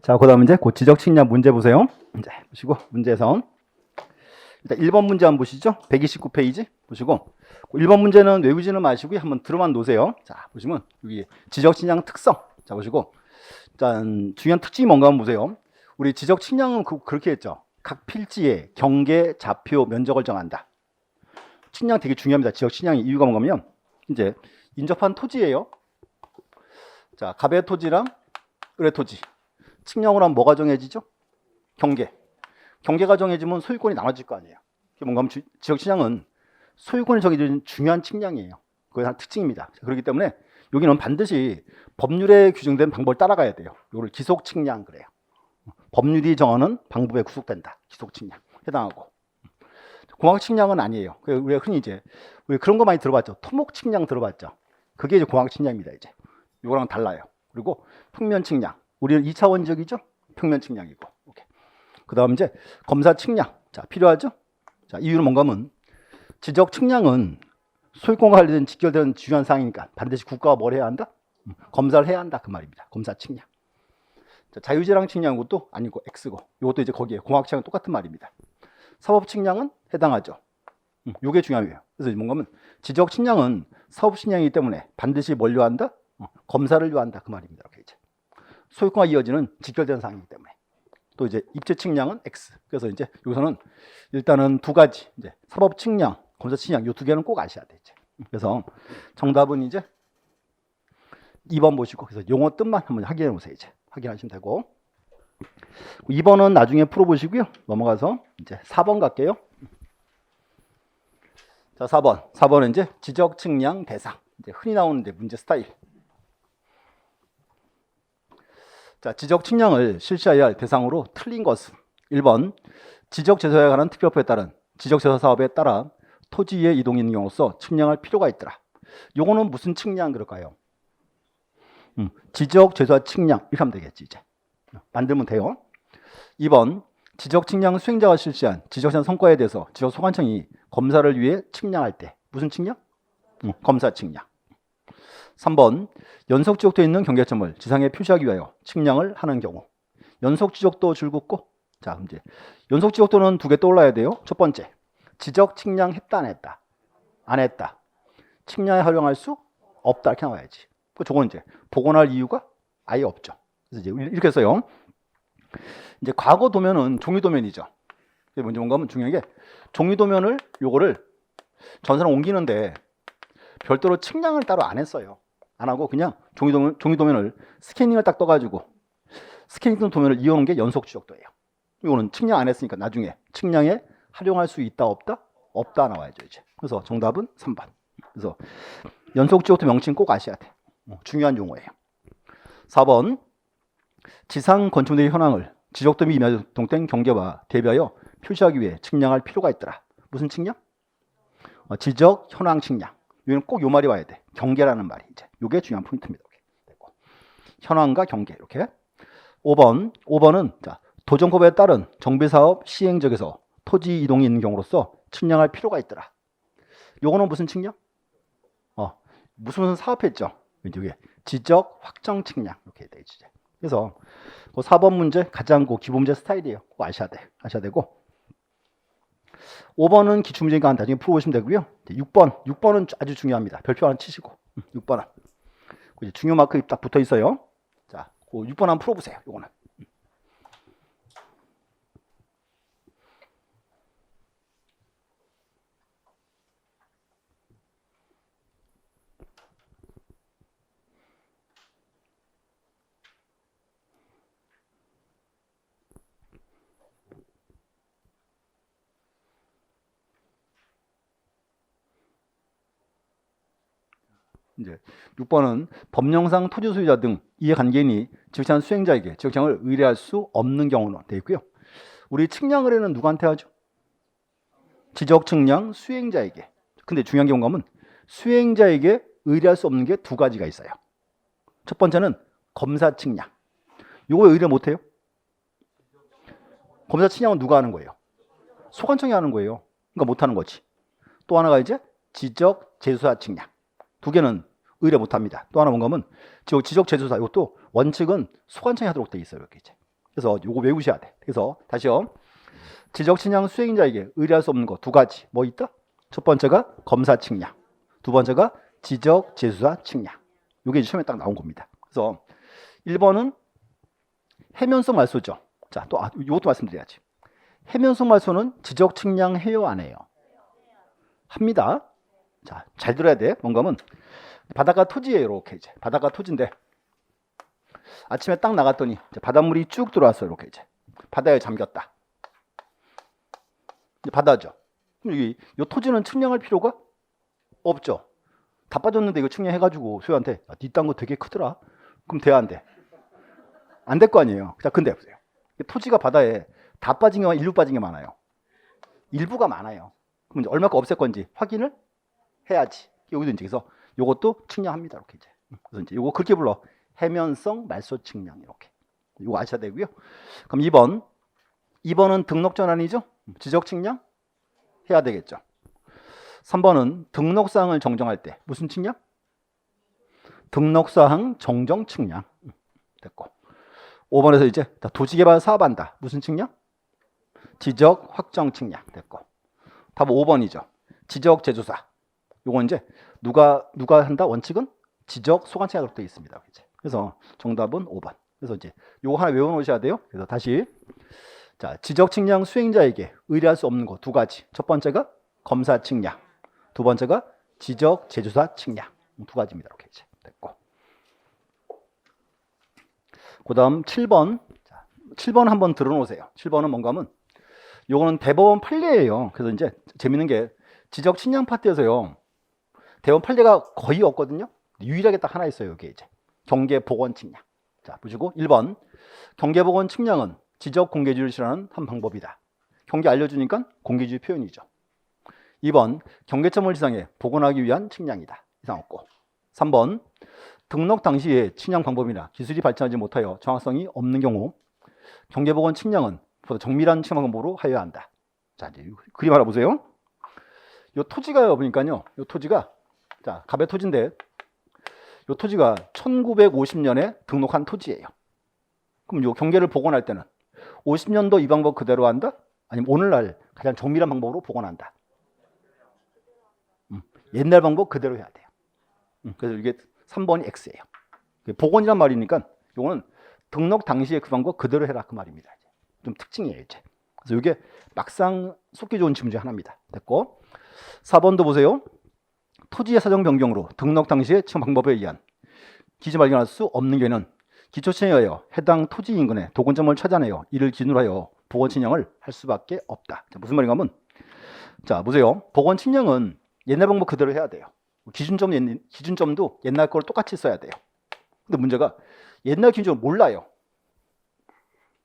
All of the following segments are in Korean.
자, 그 다음 이제 그 지적 측량 문제 보세요. 이제 보시고 문제에서 일단 1번 문제 한번 보시죠. 129페이지 보시고 1번 문제는 외우지는 마시고 한번 들어만 놓으세요. 자, 보시면 여기 지적 측량 특성. 자, 보시고 일단 중요한 특징이 뭔가 한번 보세요. 우리 지적 측량은 그렇게 했죠. 각 필지의 경계, 좌표, 면적을 정한다. 측량 되게 중요합니다. 지적 측량의 이유가 뭔가면 이제 인접한 토지예요. 자, 갑의 토지랑 을의 토지. 측량으로 하면 뭐가 정해지죠? 경계. 경계가 정해지면 소유권이 나눠질 거 아니에요. 그게 뭔가 하면 지적 측량은 소유권이 정해지는 중요한 측량이에요. 그게 한 특징입니다. 그렇기 때문에 여기는 반드시 법률에 규정된 방법을 따라가야 돼요. 이걸 기속 측량 그래요. 법률이 정하는 방법에 구속된다. 기속 측량 해당하고. 공학 측량은 아니에요. 우리가 흔히 이제 우리 그런 거 많이 들어봤죠. 토목 측량 들어봤죠. 그게 이제 공학 측량입니다. 이제 이거랑 달라요. 그리고 평면 측량. 우리는 2차원적이죠. 평면 측량이고. 오케이. 그다음 이제 검사 측량. 자, 필요하죠? 자, 이유는 뭔가 하면 지적 측량은 소유권과 관련된 직결되는 중요한 사항이니까 반드시 국가가 뭘 해야 한다? 검사를 해야 한다. 그 말입니다. 검사 측량. 자, 자유재량 측량은 것도 아니고 X고. 이것도 이제 거기에 공학 측량 똑같은 말입니다. 사법 측량은 해당하죠. 이게 중요해요. 그래서 뭔가 하면 지적 측량은 사법 측량이기 때문에 반드시 뭘 요한다? 검사를 요한다. 그 말입니다. 이렇게 이제. 소유권과 이어지는 직결된 사항이기 때문에. 또 이제 입체 측량은 X. 그래서 이제 여기서는 일단은 두 가지. 이제 사법 측량, 검사 측량 이 두 개는 꼭 아셔야 돼. 이제. 그래서 정답은 이제 2번 보시고 그래서 용어 뜻만 한번 확인해 보세요. 이제 확인하시면 되고. 2번은 나중에 풀어보시고요. 넘어가서 이제 4번 갈게요. 자, 4번. 4번은 이제 지적 측량 대상. 이제 흔히 나오는 이제 문제 스타일. 자, 지적 측량을 실시해야 할 대상으로 틀린 것은 1번 지적 제소에 관한 특별법에 따른 지적 제소 사업에 따라 토지의 이동이 있는 경우로서 측량할 필요가 있더라. 요거는 무슨 측량 그럴까요? 지적 제소와 측량 이렇게 하면 되겠지. 이제 만들면 돼요. 2번 지적 측량 수행자가 실시한 지적 측량 성과에 대해서 지적 소관청이 검사를 위해 측량할 때 무슨 측량? 검사 측량. 3번 연속 지적도에 있는 경계점을 지상에 표시하기 위하여 측량을 하는 경우. 연속 지적도 줄긋고. 자, 이제 연속 지적도는 두 개 떠올라야 돼요. 첫 번째, 지적 측량했다 안 했다? 안 했다. 측량에 활용할 수 없다 이렇게 나와야지. 저건 이제 복원할 이유가 아예 없죠. 그래서 이제 이렇게 해서요. 이제 과거 도면은 종이 도면이죠. 이게 먼저 뭔가 하면 중요한 게 종이 도면을 요거를 전선을 옮기는데 별도로 측량을 따로 안 했어요. 안 하고 그냥 종이 도면을 스캐닝을 딱 떠가지고 스캐닝 도면을 이어놓은 게 연속 지적도예요. 이거는 측량 안 했으니까 나중에 측량에 활용할 수 있다 없다? 없다 나와야죠 이제. 그래서 정답은 3번. 그래서 연속 지적도 명칭 꼭 아셔야 돼. 중요한 용어예요. 4번 지상 건축물의 현황을 지적도 및 이동된 경계와 대비하여 표시하기 위해 측량할 필요가 있더라. 무슨 측량? 지적 현황 측량. 이건 꼭 요 말이 와야 돼. 경계라는 말이 이제. 요게 중요한 포인트입니다. 이렇게. 현황과 경계 이렇게. 5번은 자, 도정법에 따른 정비사업 시행적에서 토지 이동이 있는 경우로서 측량할 필요가 있더라. 요거는 무슨 측량? 무슨 사업했죠? 이게 지적 확정 측량 이렇게 돼 있지. 그래서 4번 문제 가장 기본 문제 스타일이에요. 그거 아셔야 되고. 5번은 기출문제니까 나중에 풀어보시면 되고요. 6번은 아주 중요합니다. 별표 하나 치시고 6번은 중요 마크 딱 붙어 있어요. 자, 6번 한번 풀어보세요. 요거는. 이제 6번은 법령상 토지 소유자 등 이해관계인이 지적청량 수행자에게 지적청량을 의뢰할 수 없는 경우는 되어 있고요. 우리 측량 의뢰는 누구한테 하죠? 지적측량 수행자에게. 근데 중요한 게 뭔가 하면 수행자에게 의뢰할 수 없는 게 두 가지가 있어요. 첫 번째는 검사 측량. 요거 의뢰 못 해요? 검사 측량은 누가 하는 거예요? 소관청이 하는 거예요. 그러니까 못 하는 거지. 또 하나가 이제 지적 제소사 측량. 두 개는 의뢰 못 합니다. 또 하나 뭔가 하면 지적 제소사 이것도 원칙은 소관청이 하도록 돼 있어요. 이렇게 이제. 그래서 요거 외우셔야 돼. 그래서 다시요. 지적 측량 수행자에게 의뢰할 수 없는 거 두 가지. 뭐 있다? 첫 번째가 검사 측량, 두 번째가 지적 재수사 측량. 요게 시험에 딱 나온 겁니다. 그래서 1번은 해면성 말소죠. 자, 또 이것도 말씀드려야지. 해면성 말소는 지적 측량 해요, 안 해요? 합니다. 자, 잘 들어야 돼. 뭔가면 바닷가 토지예요. 이렇게 이제 바닷가 토지인데 아침에 딱 나갔더니 이제 바닷물이 쭉 들어왔어요. 이렇게 이제 바다에 잠겼다. 이제 바다죠. 그럼 이 토지는 측량할 필요가 없죠. 다 빠졌는데 이거 측량해가지고 소유한테 네 땅 거 되게 크더라. 그럼 돼야 안 돼? 안 될 거 아니에요. 자, 근데 보세요. 토지가 바다에 다 빠진 게 일부 빠진 게 많아요. 일부가 많아요. 그럼 이제 얼마큼 없앨 건지 확인을 해야지. 여기도 이제 그래서 요것도 측량합니다. 이렇게 이제. 그래서 이제 요거 그렇게 불러. 해면성 말소 측량 이렇게. 요거 아셔야 되고요. 그럼 2번은 등록 전환이죠. 지적 측량 해야 되겠죠. 3번은 등록사항을 정정할 때 무슨 측량? 등록사항 정정 측량. 됐고. 5번에서 이제 도시개발 사업한다. 무슨 측량? 지적 확정 측량. 됐고. 답 5번이죠. 지적 제조사. 요건 이제 누가 한다? 원칙은 지적 소관청으로 되어 있습니다. 그래서 정답은 5번. 그래서 이제 요거 하나 외워 놓으셔야 돼요. 그래서 다시 자, 지적 측량 수행자에게 의뢰할 수 없는 거 두 가지. 첫 번째가 검사 측량, 두 번째가 지적 제조사 측량. 두 가지입니다. 이렇게 이제 됐고. 그다음 7번. 자, 7번 한번 들어 놓으세요. 7번은 뭔가 하면 요거는 대법원 판례예요. 그래서 이제 재밌는 게 지적 측량 파트에서요. 대법원 판례가 거의 없거든요. 유일하게 딱 하나 있어요. 여기 이제 경계 보건 측량. 자, 보시고 1번 경계 보건 측량은 지적 공개주의를 실현하는 한 방법이다. 경계 알려주니까 공개주의 표현이죠. 2번 경계점을 지상에 복원하기 위한 측량이다. 이상 없고. 3번 등록 당시의 측량 방법이나 기술이 발전하지 못하여 정확성이 없는 경우 경계 보건 측량은 보다 정밀한 측량 방법으로 하여야 한다. 자, 이제 그림 알아보세요. 요 토지가 보니까요. 요 토지가 자, 갑의 토지인데 요 토지가 1950년에 등록한 토지예요. 그럼 요 경계를 복원할 때는 50년도 이 방법 그대로 한다? 아니면 오늘날 가장 정밀한 방법으로 복원한다? 옛날 방법 그대로 해야 돼요. 그래서 이게 3번이 X예요. 복원이란 말이니까 요거는 등록 당시에 그 방법 그대로 해라 그 말입니다. 좀 특징이에요. 이제. 그래서 이게 막상 속기 좋은 질문 중 하나입니다. 됐고 4번도 보세요. 토지의 사정 변경으로 등록 당시의 측량 방법에 의한 기지 발견할 수 없는 경우에는 기초측량에 의하여 해당 토지 인근의 도건점을 찾아내어 이를 기준으로 하여 복원 측량을 할 수밖에 없다. 자, 무슨 말인가 하면 자 보세요. 복원 측량은 옛날 방법 그대로 해야 돼요. 기준점도 옛날 걸 똑같이 써야 돼요. 근데 문제가 옛날 기준점을 몰라요.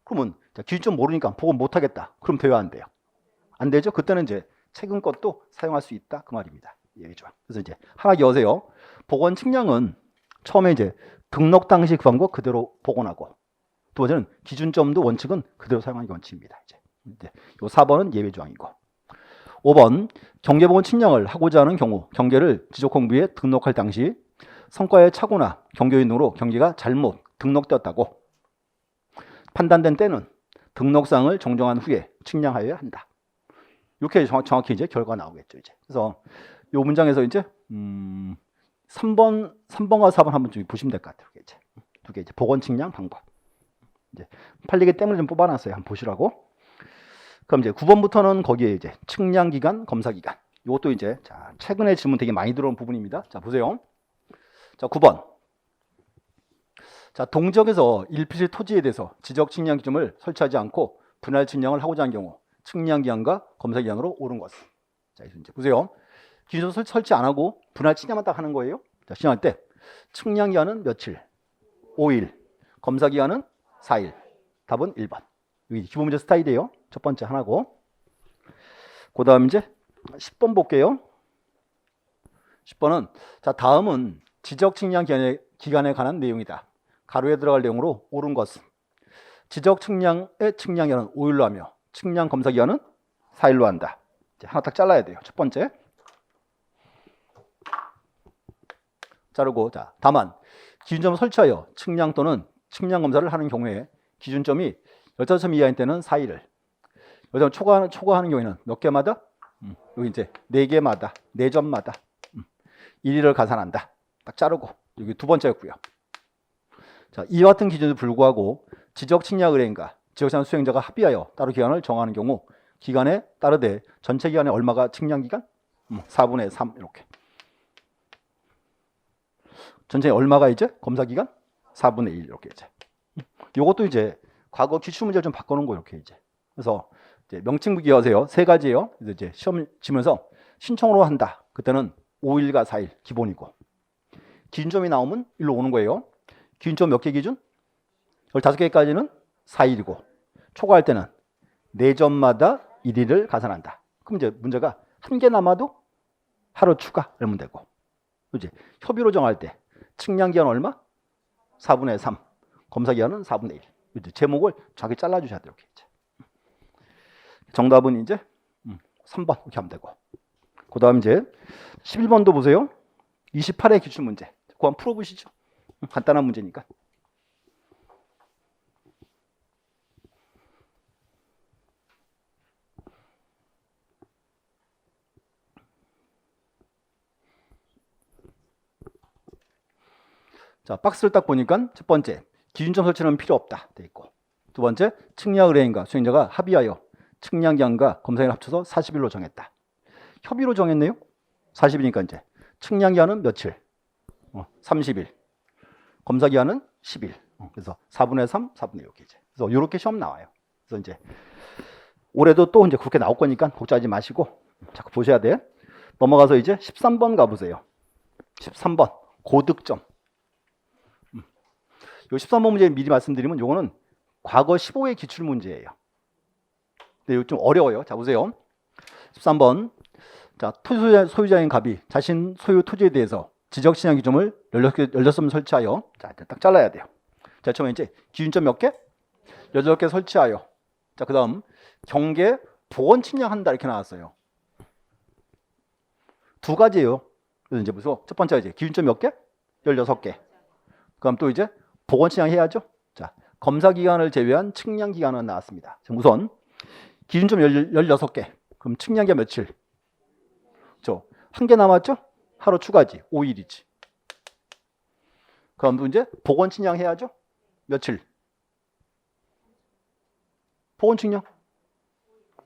그러면 자, 기준점 모르니까 복원 못 하겠다. 그럼 돼야 안 돼요? 안 되죠? 그때는 이제 최근 것도 사용할 수 있다 그 말입니다. 얘기죠. 그래서 이제 하나 기억하세요. 복원 측량은 처음에 이제 등록 당시 그 방법 그대로 복원하고 두 번째는 기준점도 원칙은 그대로 사용하는 게 원칙입니다. 이제 요 4번은 예외 조항이고 5번 경계복원 측량을 하고자 하는 경우 경계를 지적공부에 등록할 당시 성과의 착오나 경계요인 등으로 경계가 잘못 등록되었다고 판단된 때는 등록사항을 정정한 후에 측량하여야 한다. 이렇게 정확히 이제 결과가 나오겠죠. 이제 그래서 이 문장에서 이제 3번과 4번 한번 좀 보시면 될 것 같아요. 이제 두 개 이제 복원 측량 방법. 이제 팔리기 때문에 좀 뽑아놨어요. 한번 보시라고. 그럼 이제 9번부터는 거기에 이제 측량 기간, 검사 기간. 이것도 이제 자 최근에 질문 되게 많이 들어온 부분입니다. 자 보세요. 자 9번. 자 동지역에서 일필 토지에 대해서 지적 측량 기준을 설치하지 않고 분할 측량을 하고자 하는 경우 측량 기간과 검사 기간으로 옳은 것은. 자 이제 보세요. 기준 설치 안 하고 분할 측량만 딱 하는 거예요. 자, 시행할 때 측량 기간은 며칠? 5일. 검사 기간은 4일. 답은 1번. 여기 기본 문제 스타일이에요. 첫 번째 하나고. 그다음 이제 10번 볼게요. 10번은 자, 다음은 지적 측량 기간에 관한 내용이다. 가로에 들어갈 내용으로 옳은 것은 지적 측량의 측량 기간은 5일로 하며 측량 검사 기간은 4일로 한다. 이제 하나 딱 잘라야 돼요. 첫 번째. 자르고 다만 기준점을 설치하여 측량 또는 측량 검사를 하는 경우에 기준점이 15점 이하인 때는 4일을. 여기서 초과하는 경우에는 몇 개마다? 여기 이제 4개마다, 4점마다 1일을 가산한다. 딱 자르고. 여기 두 번째였고요. 자, 이와 같은 기준에도 불구하고 지적 측량 의뢰인과 지적자산 수행자가 합의하여 따로 기간을 정하는 경우 기간에 따르되 전체 기간에 얼마가 측량 기간? 4분의 3 이렇게. 전체 얼마가 이제 검사 기간? 4분의 1 이렇게 이제. 요것도 이제 과거 기출 문제를 좀 바꿔놓은 거 이렇게 이제. 그래서 이제 명칭 기하세요. 세 가지예요. 그래서 이제 시험 치면서 신청으로 한다. 그때는 5일과 4일 기본이고. 기준점이 나오면 일로 오는 거예요. 기준점 몇 개 기준? 15개까지는 4일이고 초과할 때는 4점마다 1일을 가산한다. 그럼 이제 문제가 한 개 남아도 하루 추가 이러면 되고. 이제 협의로 정할 때 측량 기간 얼마? 4분의 3. 검사 기간은 4분의 1. 이제 제목을 자기 잘라 주셔야 돼요. 이렇게 이제. 정답은 이제 3번 이렇게 하면 되고. 그다음 이제 11번도 보세요. 28회 기출 문제. 그거 한번 풀어 보시죠. 간단한 문제니까. 자, 박스를 딱 보니까 첫 번째, 기준점 설치는 필요 없다 돼 있고, 두 번째, 측량 의뢰인과 수행자가 합의하여 측량 기간과 검사기간을 합쳐서 40일로 정했다. 협의로 정했네요. 40일이니까 이제 측량 기간은 며칠? 30일. 검사 기간은 10일. 그래서 4분의 3, 4분의 1 이렇게 이제. 그래서 이렇게 시험 나와요. 그래서 이제 올해도 또 이제 그렇게 나올 거니까 걱정하지 마시고 자꾸 보셔야 돼. 넘어가서 이제 13번 가보세요. 13번 고득점. 요 13번 문제 미리 말씀드리면 요거는 과거 15회 기출 문제예요. 근데 이거 좀 어려워요. 자, 보세요. 13번. 자, 토지 소유자인 갑이 자신 소유 토지에 대해서 지적 측량 기준점을 16점 설치하여, 자, 딱 잘라야 돼요. 자, 처음에 이제 기준점 몇 개? 18개 설치하여. 자, 그다음 경계 보건 측량한다 이렇게 나왔어요. 두 가지예요. 그래서 이제 무슨 첫 번째 이제 기준점 몇 개? 16개. 그럼 또 이제 보건 측량 해야죠. 자, 검사 기간을 제외한 측량 기간은 나왔습니다. 우선 기준점 16개. 그럼 측량 기간 며칠? 한 개 남았죠? 하루 추가지. 5일이지. 그럼 또 이제 보건 측량 해야죠? 며칠? 보건 측량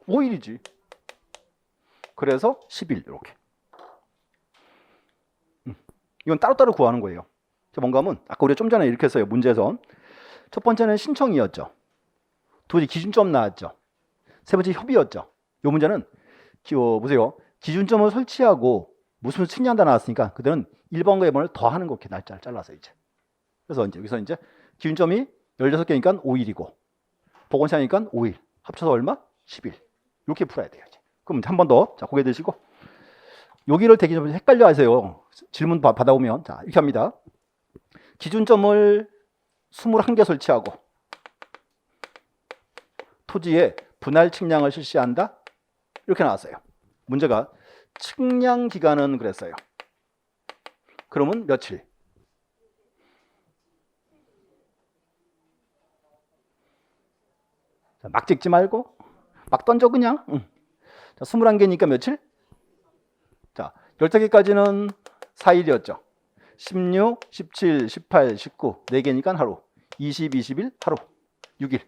5일이지. 그래서 10일 이렇게. 이건 따로따로 구하는 거예요. 뭔가 하면 아까 우리가 좀 전에 이렇게 했어요. 문제에서 첫 번째는 신청이었죠. 두 번째 기준점 나왔죠. 세 번째 협의였죠. 이 문제는 보세요. 기준점을 설치하고 무슨 측량한다 나왔으니까 그들은 1번과 2번을 더하는 거 이렇게 날짜를 잘라서 이제. 그래서 이제 여기서 이제 기준점이 16개니까 5일이고 보건시하니까 5일 합쳐서 얼마? 10일. 이렇게 풀어야 돼요. 이제. 그럼 한 번 더. 자, 고개 드시고 여기를 대기 좀 헷갈려 하세요. 질문 받아오면 자, 이렇게 합니다. 기준점을 21개 설치하고 토지에 분할 측량을 실시한다. 이렇게 나왔어요. 문제가 측량 기간은 그랬어요. 그러면 며칠? 자, 막 찍지 말고 막 던져 그냥. 자, 21개니까 며칠? 자, 15개까지는 4일이었죠. 16, 17, 18, 19 4개니까 하루. 20, 21 하루. 6일.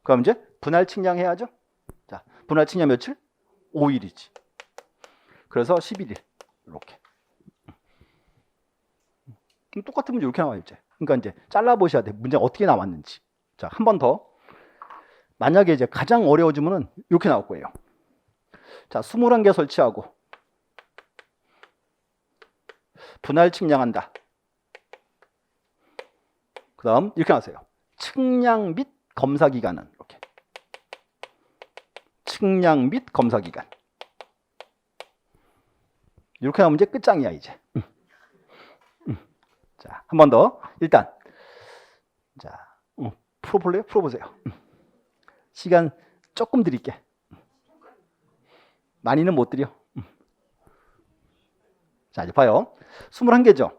그럼 이제 분할 측량 해야죠. 자, 분할 측량 며칠? 5일이지. 그래서 11일. 이렇게. 똑같은 문제 이렇게 나와요, 이제. 그러니까 이제 잘라 보셔야 돼. 문제가 어떻게 나왔는지. 자, 한 번 더. 만약에 이제 가장 어려워지면은 이렇게 나올 거예요. 자, 21개 설치하고 분할 측량한다. 그다음 이렇게 나왔어요. 측량 및 검사 기간은 이렇게. 측량 및 검사 기간. 이렇게 나오면 이제 끝장이야, 이제. 자, 한 번 더. 일단 자, 풀어볼래요? 풀어보세요. 시간 조금 드릴게. 많이는 못 드려. 자, 이제 봐요. 21개죠.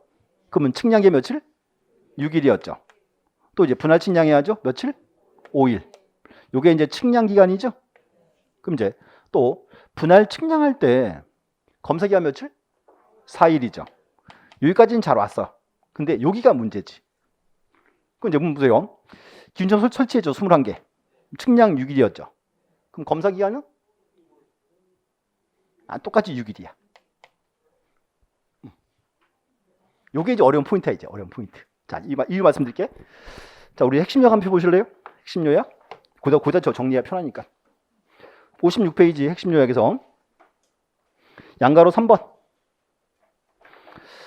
그러면 측량기 며칠? 6일이었죠. 또 이제 분할 측량해야죠. 며칠? 5일. 요게 이제 측량 기간이죠. 그럼 이제 또 분할 측량할 때 검사 기간 며칠? 4일이죠. 여기까지는 잘 왔어. 근데 여기가 문제지. 그럼 이제 보세요. 기준점 설치해줘. 21개. 측량 6일이었죠. 그럼 검사 기간은? 똑같이 6일이야. 요게 이제 어려운 포인트야, 이제 어려운 포인트. 자, 이 말씀드릴게. 자, 우리 핵심 요약 한번 펴보실래요? 핵심 요약? 고다 저 정리가 편하니까. 56페이지 핵심 요약에서 양가로 3번.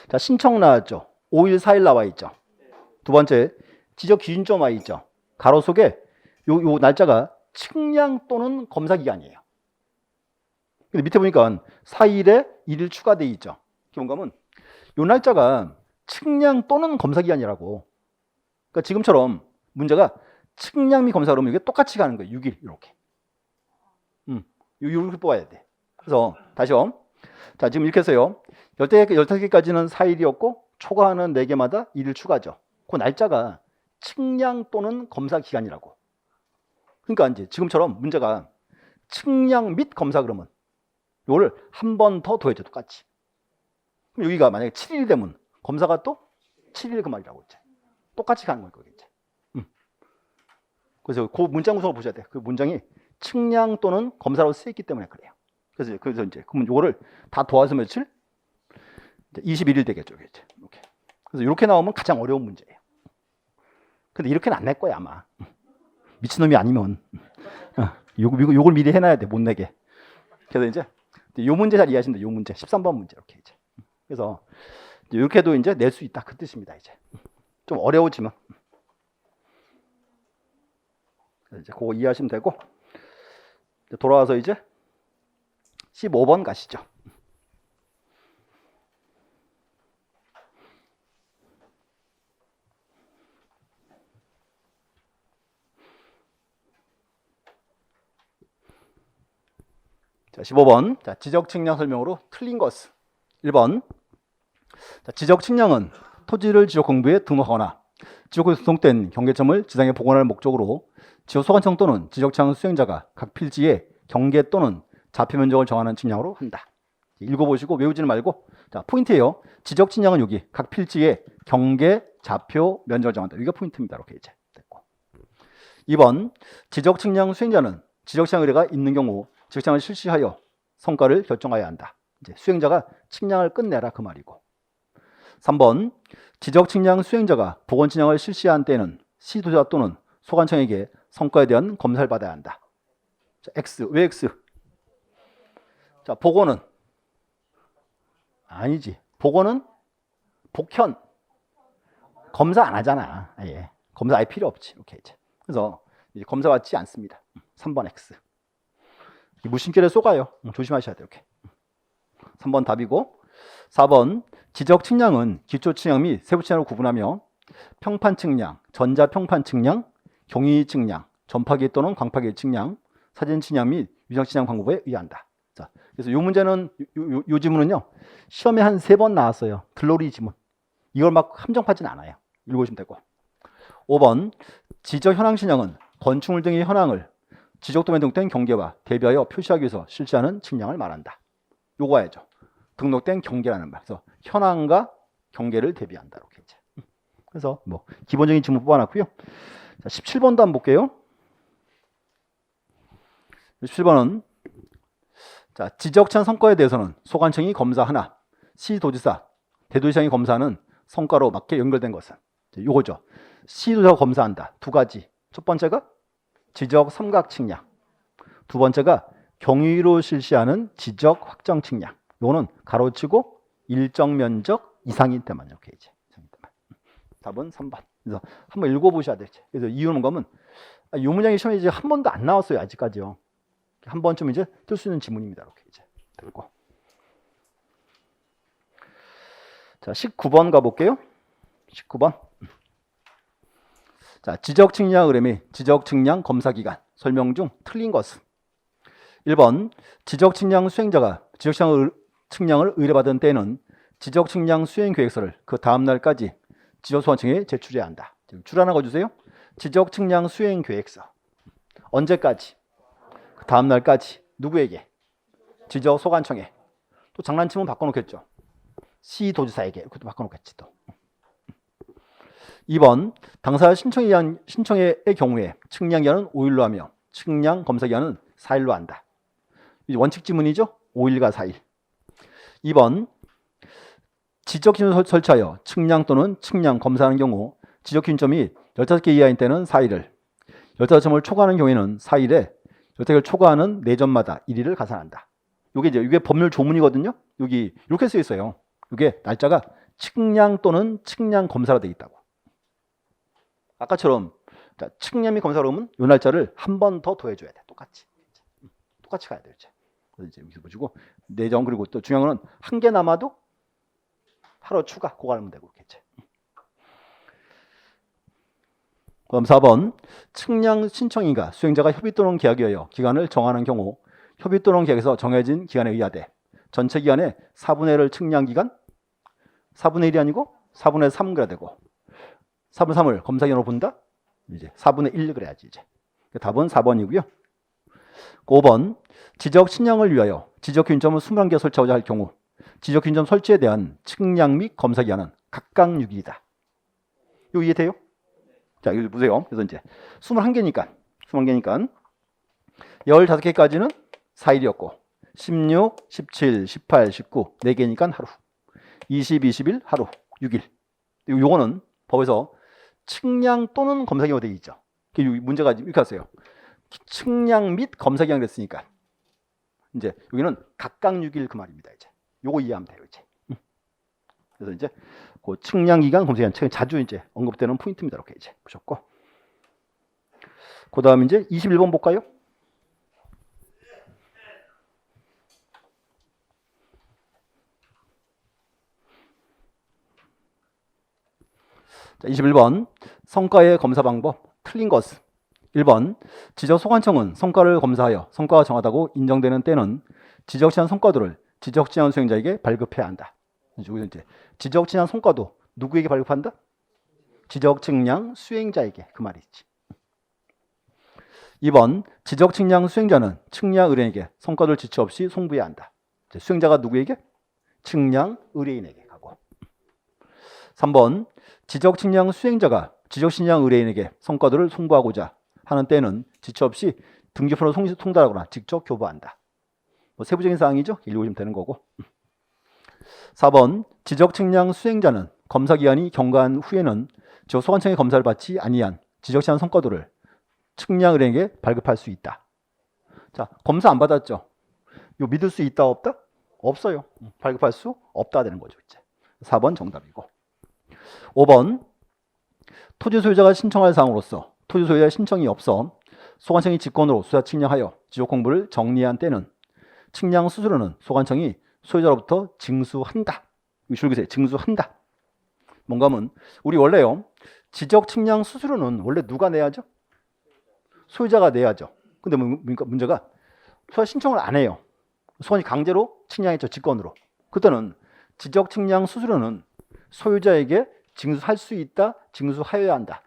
자, 신청 나왔죠. 5일, 4일 나와 있죠. 두 번째, 지적 기준점 와 있죠. 가로 속에 요 날짜가 측량 또는 검사 기간이에요. 근데 밑에 보니까 4일에 1일 추가돼 있죠. 기본감은 요 날짜가 측량 또는 검사 기간이라고. 그러니까 지금처럼 문제가 측량 및 검사 그러면 이게 똑같이 가는 거예요. 6일 이렇게. 이렇게 뽑아야 돼. 그래서 다시요. 자, 지금 이렇게 해서요. 15개까지는 4일이었고 초과하는 4개마다 1일 추가죠. 그 날짜가 측량 또는 검사 기간이라고. 그러니까 이제 지금처럼 문제가 측량 및 검사 그러면 이거를 한 번 더 더해줘. 똑같이. 그럼 여기가 만약에 7일 되면 검사가 또 7일 그 말이라고 이제. 똑같이 가는 거예요. 이제. 그래서 그 문장 구성을 보셔야 돼. 그 문장이 측량 또는 검사로 쓰였기 때문에 그래요. 그래서 이제 그러면 이거를 다 도와서 며칠? 21일 되겠죠. 이제. 이렇게. 그래서 이렇게 나오면 가장 어려운 문제예요. 근데 이렇게는 안 낼 거야 아마. 미친놈이 아니면 요걸 미리 해놔야 돼. 못 내게. 그래서 이제 요 문제 잘 이해하시는데 요 문제 13번 문제 이렇게 이제. 그래서 이렇게도 이제 낼 수 있다 그 뜻입니다. 이제 좀 어려우지만 이제 그거 이해하시면 되고 돌아와서 이제 15번 가시죠. 자, 15번. 자, 지적 측량 설명으로 틀린 것은 1번. 자, 지적 측량은 토지를 지적 공부에 등록하거나 지적구에 등록된 경계점을 지상에 복원할 목적으로 지적 소관청 또는 지적 측량 수행자가 각 필지의 경계 또는 좌표 면적을 정하는 측량으로 한다. 읽어보시고 외우지는 말고. 자, 포인트예요. 지적 측량은 여기 각 필지의 경계, 좌표, 면적을 정한다. 여기가 포인트입니다. 이렇게 이제 됐고. 2번. 지적 측량 수행자는 지적 측량 의뢰가 있는 경우 지적 측량을 실시하여 성과를 결정해야 한다. 이제 수행자가 측량을 끝내라 그 말이고. 3번. 지적 측량 수행자가 복원 측량을 실시한 때에는 시도자 또는 소관청에게 성과에 대한 검사를 받아야 한다. 자, X. 왜 X? 자, 복원은 아니지. 복원은 복현. 검사 안 하잖아. 예. 검사 아예 필요 없지. 이렇게 이제. 그래서 이제 검사 받지 않습니다. 3번 X. 무심결에 쏘가요. 조심하셔야 돼요. 이렇게. 3번 답이고. 4번. 지적 측량은 기초 측량 및 세부 측량으로 구분하며 평판 측량, 전자 평판 측량, 경위 측량, 전파기 또는 광파기 측량, 사진 측량 및 위성 측량 방법에 의한다. 자, 그래서 이 문제는 요 지문은요 시험에 한 3번 나왔어요. 들러리 지문. 이걸 막 함정파진 않아요. 읽으시면 되고. 5번. 지적 현황 측량은 건축물 등의 현황을 지적도면에 등록된 경계와 대비하여 표시하기 위해서 실시하는 측량을 말한다. 요거 해야죠. 등록된 경계라는 말. 그래서 현황과 경계를 대비한다. 이렇게 이제. 그래서 뭐 기본적인 지문 뽑아놨고요. 자, 17번도 한번 볼게요. 17번은 자, 지적청 성과에 대해서는 소관청이 검사하나 시도지사, 대도시장이 검사하는 성과로 맞게 연결된 것은 요거죠. 시도지사가 검사한다. 두 가지. 첫 번째가 지적 삼각 측량. 두 번째가 경위로 실시하는 지적 확정 측량. 요거는 가로치고 일정 면적 이상일 때만 이렇게 이제. 답은 3번. 그래서 한번 읽어보셔야 되죠. 그래서 이유는 뭐면 이 문장이 시험에 이제 한 번도 안 나왔어요. 아직까지요. 한 번쯤 이제 뜰 수 있는 지문입니다. 이렇게 이제 들고. 자, 19번 가볼게요. 19번. 자, 지적 측량 의뢰 지적 측량 검사 기간 설명 중 틀린 것은 1번. 지적 측량 수행자가 지적 측량을 의뢰받은 때에는 지적 측량 수행 계획서를 그 다음 날까지 지적소관청에 제출해야 한다. 줄 하나 거주세요. 지적 측량 수행 계획서. 언제까지? 그 다음 날까지. 누구에게? 지적 소관청에. 또 장난치면 바꿔놓겠죠. 시도지사에게. 그것도 바꿔놓겠지 또. 2번 당사 신청의 경우에 측량 기한은 5일로 하며 측량 검사 기한은 4일로 한다. 원칙 지문이죠. 5일과 4일. 2번 지적 기준을 설치하여 측량 또는 측량 검사하는 경우 지적 기준점이 15개 이하인 때는 4일을, 15점을 초과하는 경우에는 4일에 15개를 초과하는 4점마다 1일을 가산한다. 이게 법률 조문이거든요. 여기 이렇게 쓰여 있어요. 이게 날짜가 측량 또는 측량 검사로 되어 있다고. 아까처럼 측량 및 검사로 하면 이 날짜를 한 번 더 더해줘야 돼. 똑같이 가야 돼. 그래서 이제 여기서 보시고 4점. 그리고 또 중요한 거는 한 개 남아도 하루 추가. 그거 하면 되고 그렇겠지. 그럼 4번 측량 신청인과 수행자가 협의 또는 계약에 의하여 기간을 정하는 경우 협의 또는 계약에서 정해진 기간에 의하되 전체 기간의 4분의 1을 측량 기간, 4분의 1이 아니고 4분의 3 그래야 되고 4분의 3을 검사 기간으로 본다. 이제 4분의 1 그래야지. 이제 답은 4번이고요. 5번 지적 측량을 위하여 지적 기준점을 21개 설치하고자 할 경우 지적 기준점 설치에 대한 측량 및 검사 기간은 각각 6일이다. 이거 이해돼요? 자, 여기 보세요. 그래서 이제 21개니까 15개까지는 4일이었고 16, 17, 18, 19 4개니까 하루, 20, 21 하루, 6일. 요거는 법에서 측량 또는 검사 기간으로 되어 있죠. 문제가 이렇게 왔어요. 측량 및 검사 기간이 됐으니까 이제 여기는 각각 6일 그 말입니다. 이제 요거 이해하면 돼요. 이제 그래서 이제 그 측량 기간, 검사 기간 자주 이제 언급되는 포인트입니다. 이렇게 이제 보셨고, 그 다음 이제 21번 볼까요? 자, 21번 성과의 검사 방법 틀린 것은 1번 지적 소관청은 성과를 검사하여 성과가 정하다고 인정되는 때는 지적 지한 성과도를 지적 지한 수행자에게 발급해야 한다. 여기서 이제 지적 지한 성과도 누구에게 발급한다? 지적 측량 수행자에게. 그 말이지. 2번 지적 측량 수행자는 측량 의뢰인에게 성과도를 지체 없이 송부해야 한다. 수행자가 누구에게? 측량 의뢰인에게 가고. 3번 지적 측량 수행자가 지적 측량 의뢰인에게 성과도를 송부하고자 하는 때는 지체 없이 등기부로 송달하거나 직접 교부한다. 뭐 세부적인 사항이죠. 읽어보시면 되는 거고. 4번 지적 측량 수행자는 검사 기간이 경과한 후에는 지적 소관청의 검사를 받지 아니한 지적 제한 성과도를 측량 의뢰인에게 발급할 수 있다. 자, 검사 안 받았죠. 이거 믿을 수 있다 없다? 없어요. 발급할 수 없다 되는 거죠. 이제 4번 정답이고. 5번 토지 소유자가 신청할 사항으로서 토지 소유자의 신청이 없어 소관청이 직권으로 수사 측량하여 지적 공부를 정리한 때는 측량 수수료는 소관청이 소유자로부터 징수한다. 줄기세 징수한다. 뭔가 하면 우리 원래요. 지적 측량 수수료는 원래 누가 내야죠? 소유자가 내야죠. 근데 문제가 소유자 신청을 안 해요. 소관이 강제로 측량했죠. 직권으로. 그때는 지적 측량 수수료는 소유자에게 징수할 수 있다. 징수하여야 한다.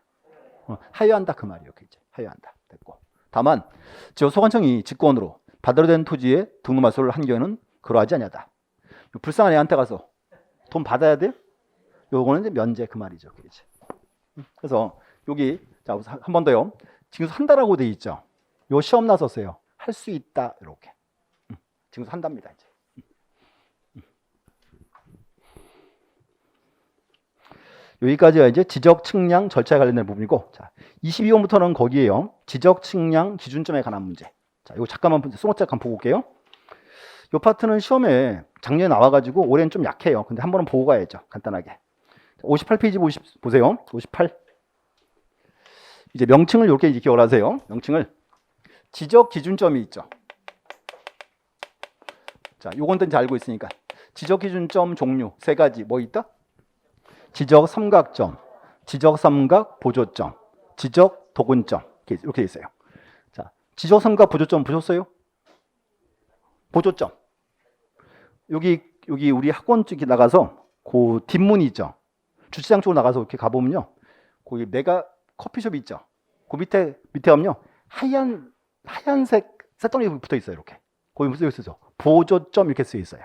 하여야 한다 그 말이에요. 이제 하여야 한다. 됐고. 다만 지적 소관청이 직권으로 받아로 된 토지에 등록 말소를 한 경우에는 그러하지 아니하다. 불쌍한 애한테 가서 돈 받아야 돼? 요거는 이제 면제 그 말이죠. 이제. 그래서 여기 자 한 번 더요. 징수한다라고 돼 있죠. 요 시험 나섰어요. 할 수 있다 이렇게. 징수한답니다. 이제. 여기까지가 이제 지적 측량 절차에 관련된 부분이고, 자 22번부터는 거기에요. 지적 측량 기준점에 관한 문제. 자, 이거 잠깐만 소노트 보고 올게요. 이 파트는 시험에 작년에 나와가지고 올해는 좀 약해요. 근데 한 번은 보고 가야죠. 간단하게. 58페이지 보세요. 58. 이제 명칭을 이렇게 기억을 하세요. 명칭을 지적 기준점이 있죠. 자, 요건 이제 알고 있으니까 지적 기준점 종류 세 가지 뭐 있다? 지적 삼각점, 지적 삼각 보조점, 지적 도근점 이렇게 돼 있어요. 자, 지적 삼각 보조점 보셨어요? 보조점. 여기 우리 학원 쪽에 나가서 그 뒷문이 있죠. 주차장 쪽으로 나가서 이렇게 가보면요. 거기 메가 커피숍이 있죠. 그 밑에 가면요. 하얀색 쇳덩이 붙어 있어요. 이렇게. 거기 무슨 쓰죠? 보조점 이렇게 쓰여 있어요.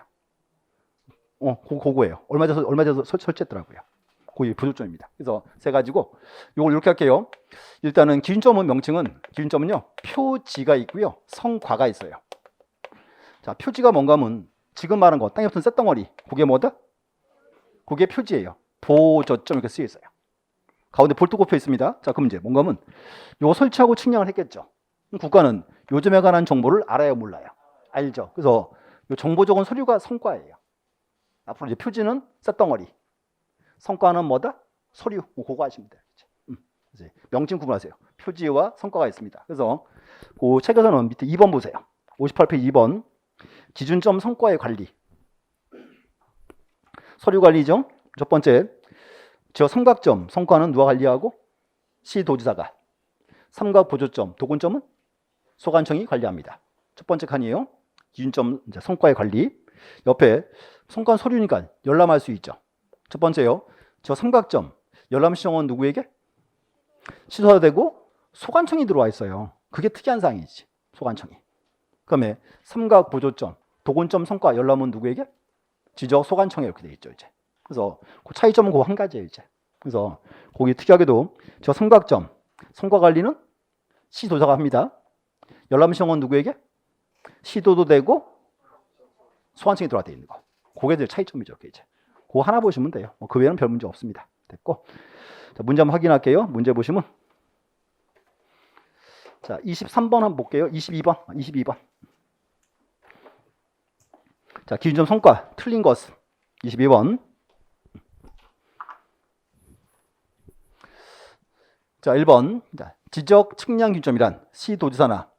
그거예요. 얼마 전에 설치했더라고요. 거기 보조점입니다. 그래서 세 가지고 이걸 이렇게 할게요. 일단은 기준점은요. 표지가 있고요. 성과가 있어요. 자, 표지가 뭔가 하면 지금 말한 거 땅에 붙은 쇳덩어리. 그게 뭐다? 그게 표지예요. 보조점 이렇게 쓰여 있어요. 가운데 볼트 꼽혀 있습니다. 자, 그럼 이제 뭔가 하면 요거 설치하고 측량을 했겠죠. 국가는 요즘에 관한 정보를 알아요, 몰라요? 알죠. 그래서 요 정보 적은 서류가 성과예요. 앞으로 이제 표지는 쇳덩어리, 성과는 뭐다? 서류. 그거 하시면 돼요. 이제 명칭 구분하세요. 표지와 성과가 있습니다. 그래서 그 책에서는 밑에 2번 보세요. 58페이지 2번. 기준점 성과의 관리. 서류 관리죠. 첫 번째, 저 삼각점 성과는 누가 관리하고? 시도지사가. 삼각 보조점, 도군점은 소관청이 관리합니다. 첫 번째 칸이에요. 기준점 이제 성과의 관리. 옆에 성과 서류니까 열람할 수 있죠. 첫 번째요. 저 삼각점 열람 시정은 누구에게? 시도가 되고 소관청이 들어와 있어요. 그게 특이한 사항이지. 소관청이. 그다음에 삼각 보조점, 도군점 성과 열람은 누구에게? 지적 소관청에 이렇게 돼 있죠. 이제. 그래서 그 차이점은 그 한 가지예요. 이제. 그래서 거기 특이하게도 저 삼각점 성과 관리는 시도자가 합니다. 열람 시정은 누구에게? 시도도 되고 소관청이 들어와 있는 거. 그게 제 차이점이죠. 이제. 그거 하나 보시면 돼요. 그 외에는 별 문제 없습니다. 됐고. 자, 문제 한번 확인할게요. 문제 보시면. 자, 23번 한번 볼게요. 22번. 자, 기준점 성과 틀린 것은 22번. 자, 1번. 자, 지적 측량 기준점이란 시도지사나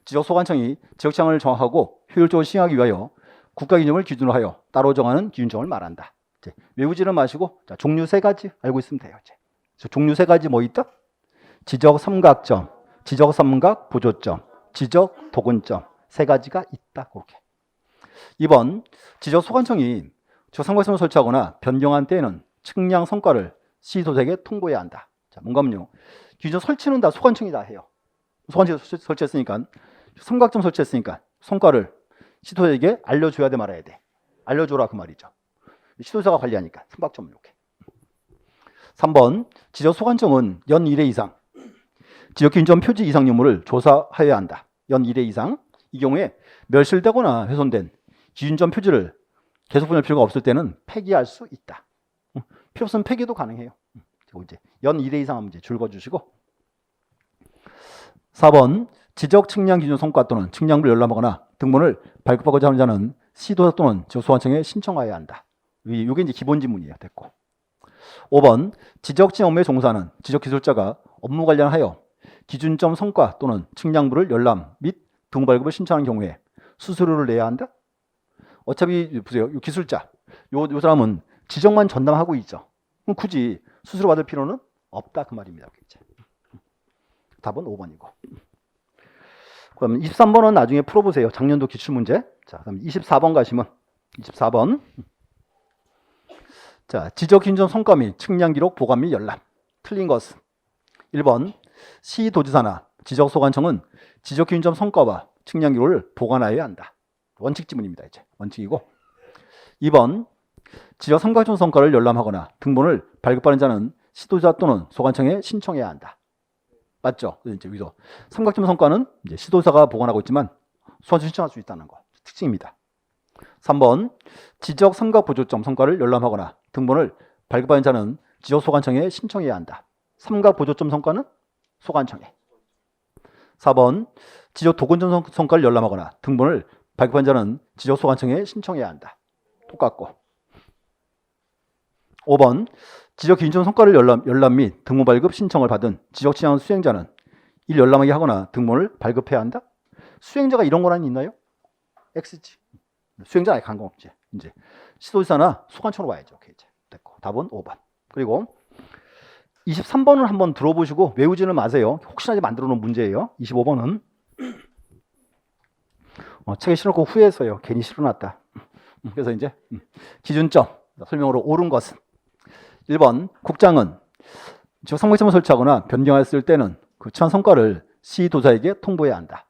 지적 소관청이 지적량을 정확하고 효율적으로 시행하기 위하여 국가 기준점을 기준으로 하여 따로 정하는 기준점을 말한다. 이제 외우지는 마시고 자, 종류 세 가지 알고 있으면 돼요. 이제. 종류 세 가지 뭐 있다? 지적 삼각점, 지적 삼각 보조점, 지적 도군점 세 가지가 있다. 그렇게. 2번 지적 소관청이 저 삼각점을 설치하거나 변경한 때에는 측량 성과를 시도자에게 통보해야 한다. 자, 뭔가면요. 기준 설치는 다 소관청이 다 해요. 소관청이 설치했으니까 삼각점 설치했으니까 성과를 시도자에게 알려줘야 돼 말아야 돼. 알려줘라 그 말이죠. 시도자가 관리하니까 삼각점 이렇게. 3번 지적 소관청은 연 1회 이상 지적 기준점 표지 이상 유무를 조사하여야 한다. 연 1회 이상. 이 경우에 멸실되거나 훼손된 기준점 표지를 계속 보낼 필요가 없을 때는 폐기할 수 있다. 필요 없으면 폐기도 가능해요. 이제 연 1회 이상 하면 이제 줄거주시고. 4번 지적 측량 기준 성과 또는 측량부를 열람하거나 등본을 발급하고자 하는 자는 시도자 또는 지적소관청에 신청하여야 한다. 이게 이제 기본 지문이에요. 됐고. 5번 지적 지정 업무에 종사하는 지적 기술자가 업무 관련하여 기준점 성과 또는 측량부를 열람 및 등본 발급을 신청하는 경우에 수수료를 내야 한다. 어차피 보세요. 이 기술자 요 사람은 지적만 전담하고 있죠. 그럼 굳이 수수료 받을 필요는 없다 그 말입니다. 답은 5번이고. 그럼 23번은 나중에 풀어보세요. 작년도 기출문제. 자, 그럼 24번 가시면 24번. 자, 지적 기준점 성과 및 측량 기록 보관 및 열람. 틀린 것은 1번 시도지사나 지적소관청은 지적 기준점 성과와 측량 기록을 보관하여야 한다. 원칙 지문입니다. 이제 원칙이고. 2번 지적 삼각점 성과를 열람하거나 등본을 발급하는 자는 시도자 또는 소관청에 신청해야 한다. 맞죠? 이제 여기서 삼각점 성과는 이제 시도자가 보관하고 있지만 소관청 신청할 수 있다는 거 특징입니다. 3번 지적 삼각 보조점 성과를 열람하거나 등본을 발급하는 자는 지적 소관청에 신청해야 한다. 삼각 보조점 성과는 소관청에. 4번 지적 도군점 성과를 열람하거나 등본을 발급한 자는 지적 소관청에 신청해야 한다. 똑같고. 5번 지적 기준점 성과를 열람 및 등본 발급 신청을 받은 지적 취향 수행자는 이를 열람하게 하거나 등본을 발급해야 한다. 수행자가 이런 거란 있나요? X지. 수행자 아예 관계없지. 이제 시도지사나 소관청으로 와야죠. 오케이, 이제 됐고. 답은 5번. 그리고 23번을 한번 들어보시고 외우지는 마세요. 혹시나 만들어 놓은 문제예요. 25번은 책에 실어놓고 후회했어요. 괜히 실어놨다. 그래서 이제 기준점 설명으로 옳은 것은 1번 국장은 지적 상각점을 설치하거나 변경했을 때는 그 취한 성과를 시도자에게 통보해야 한다.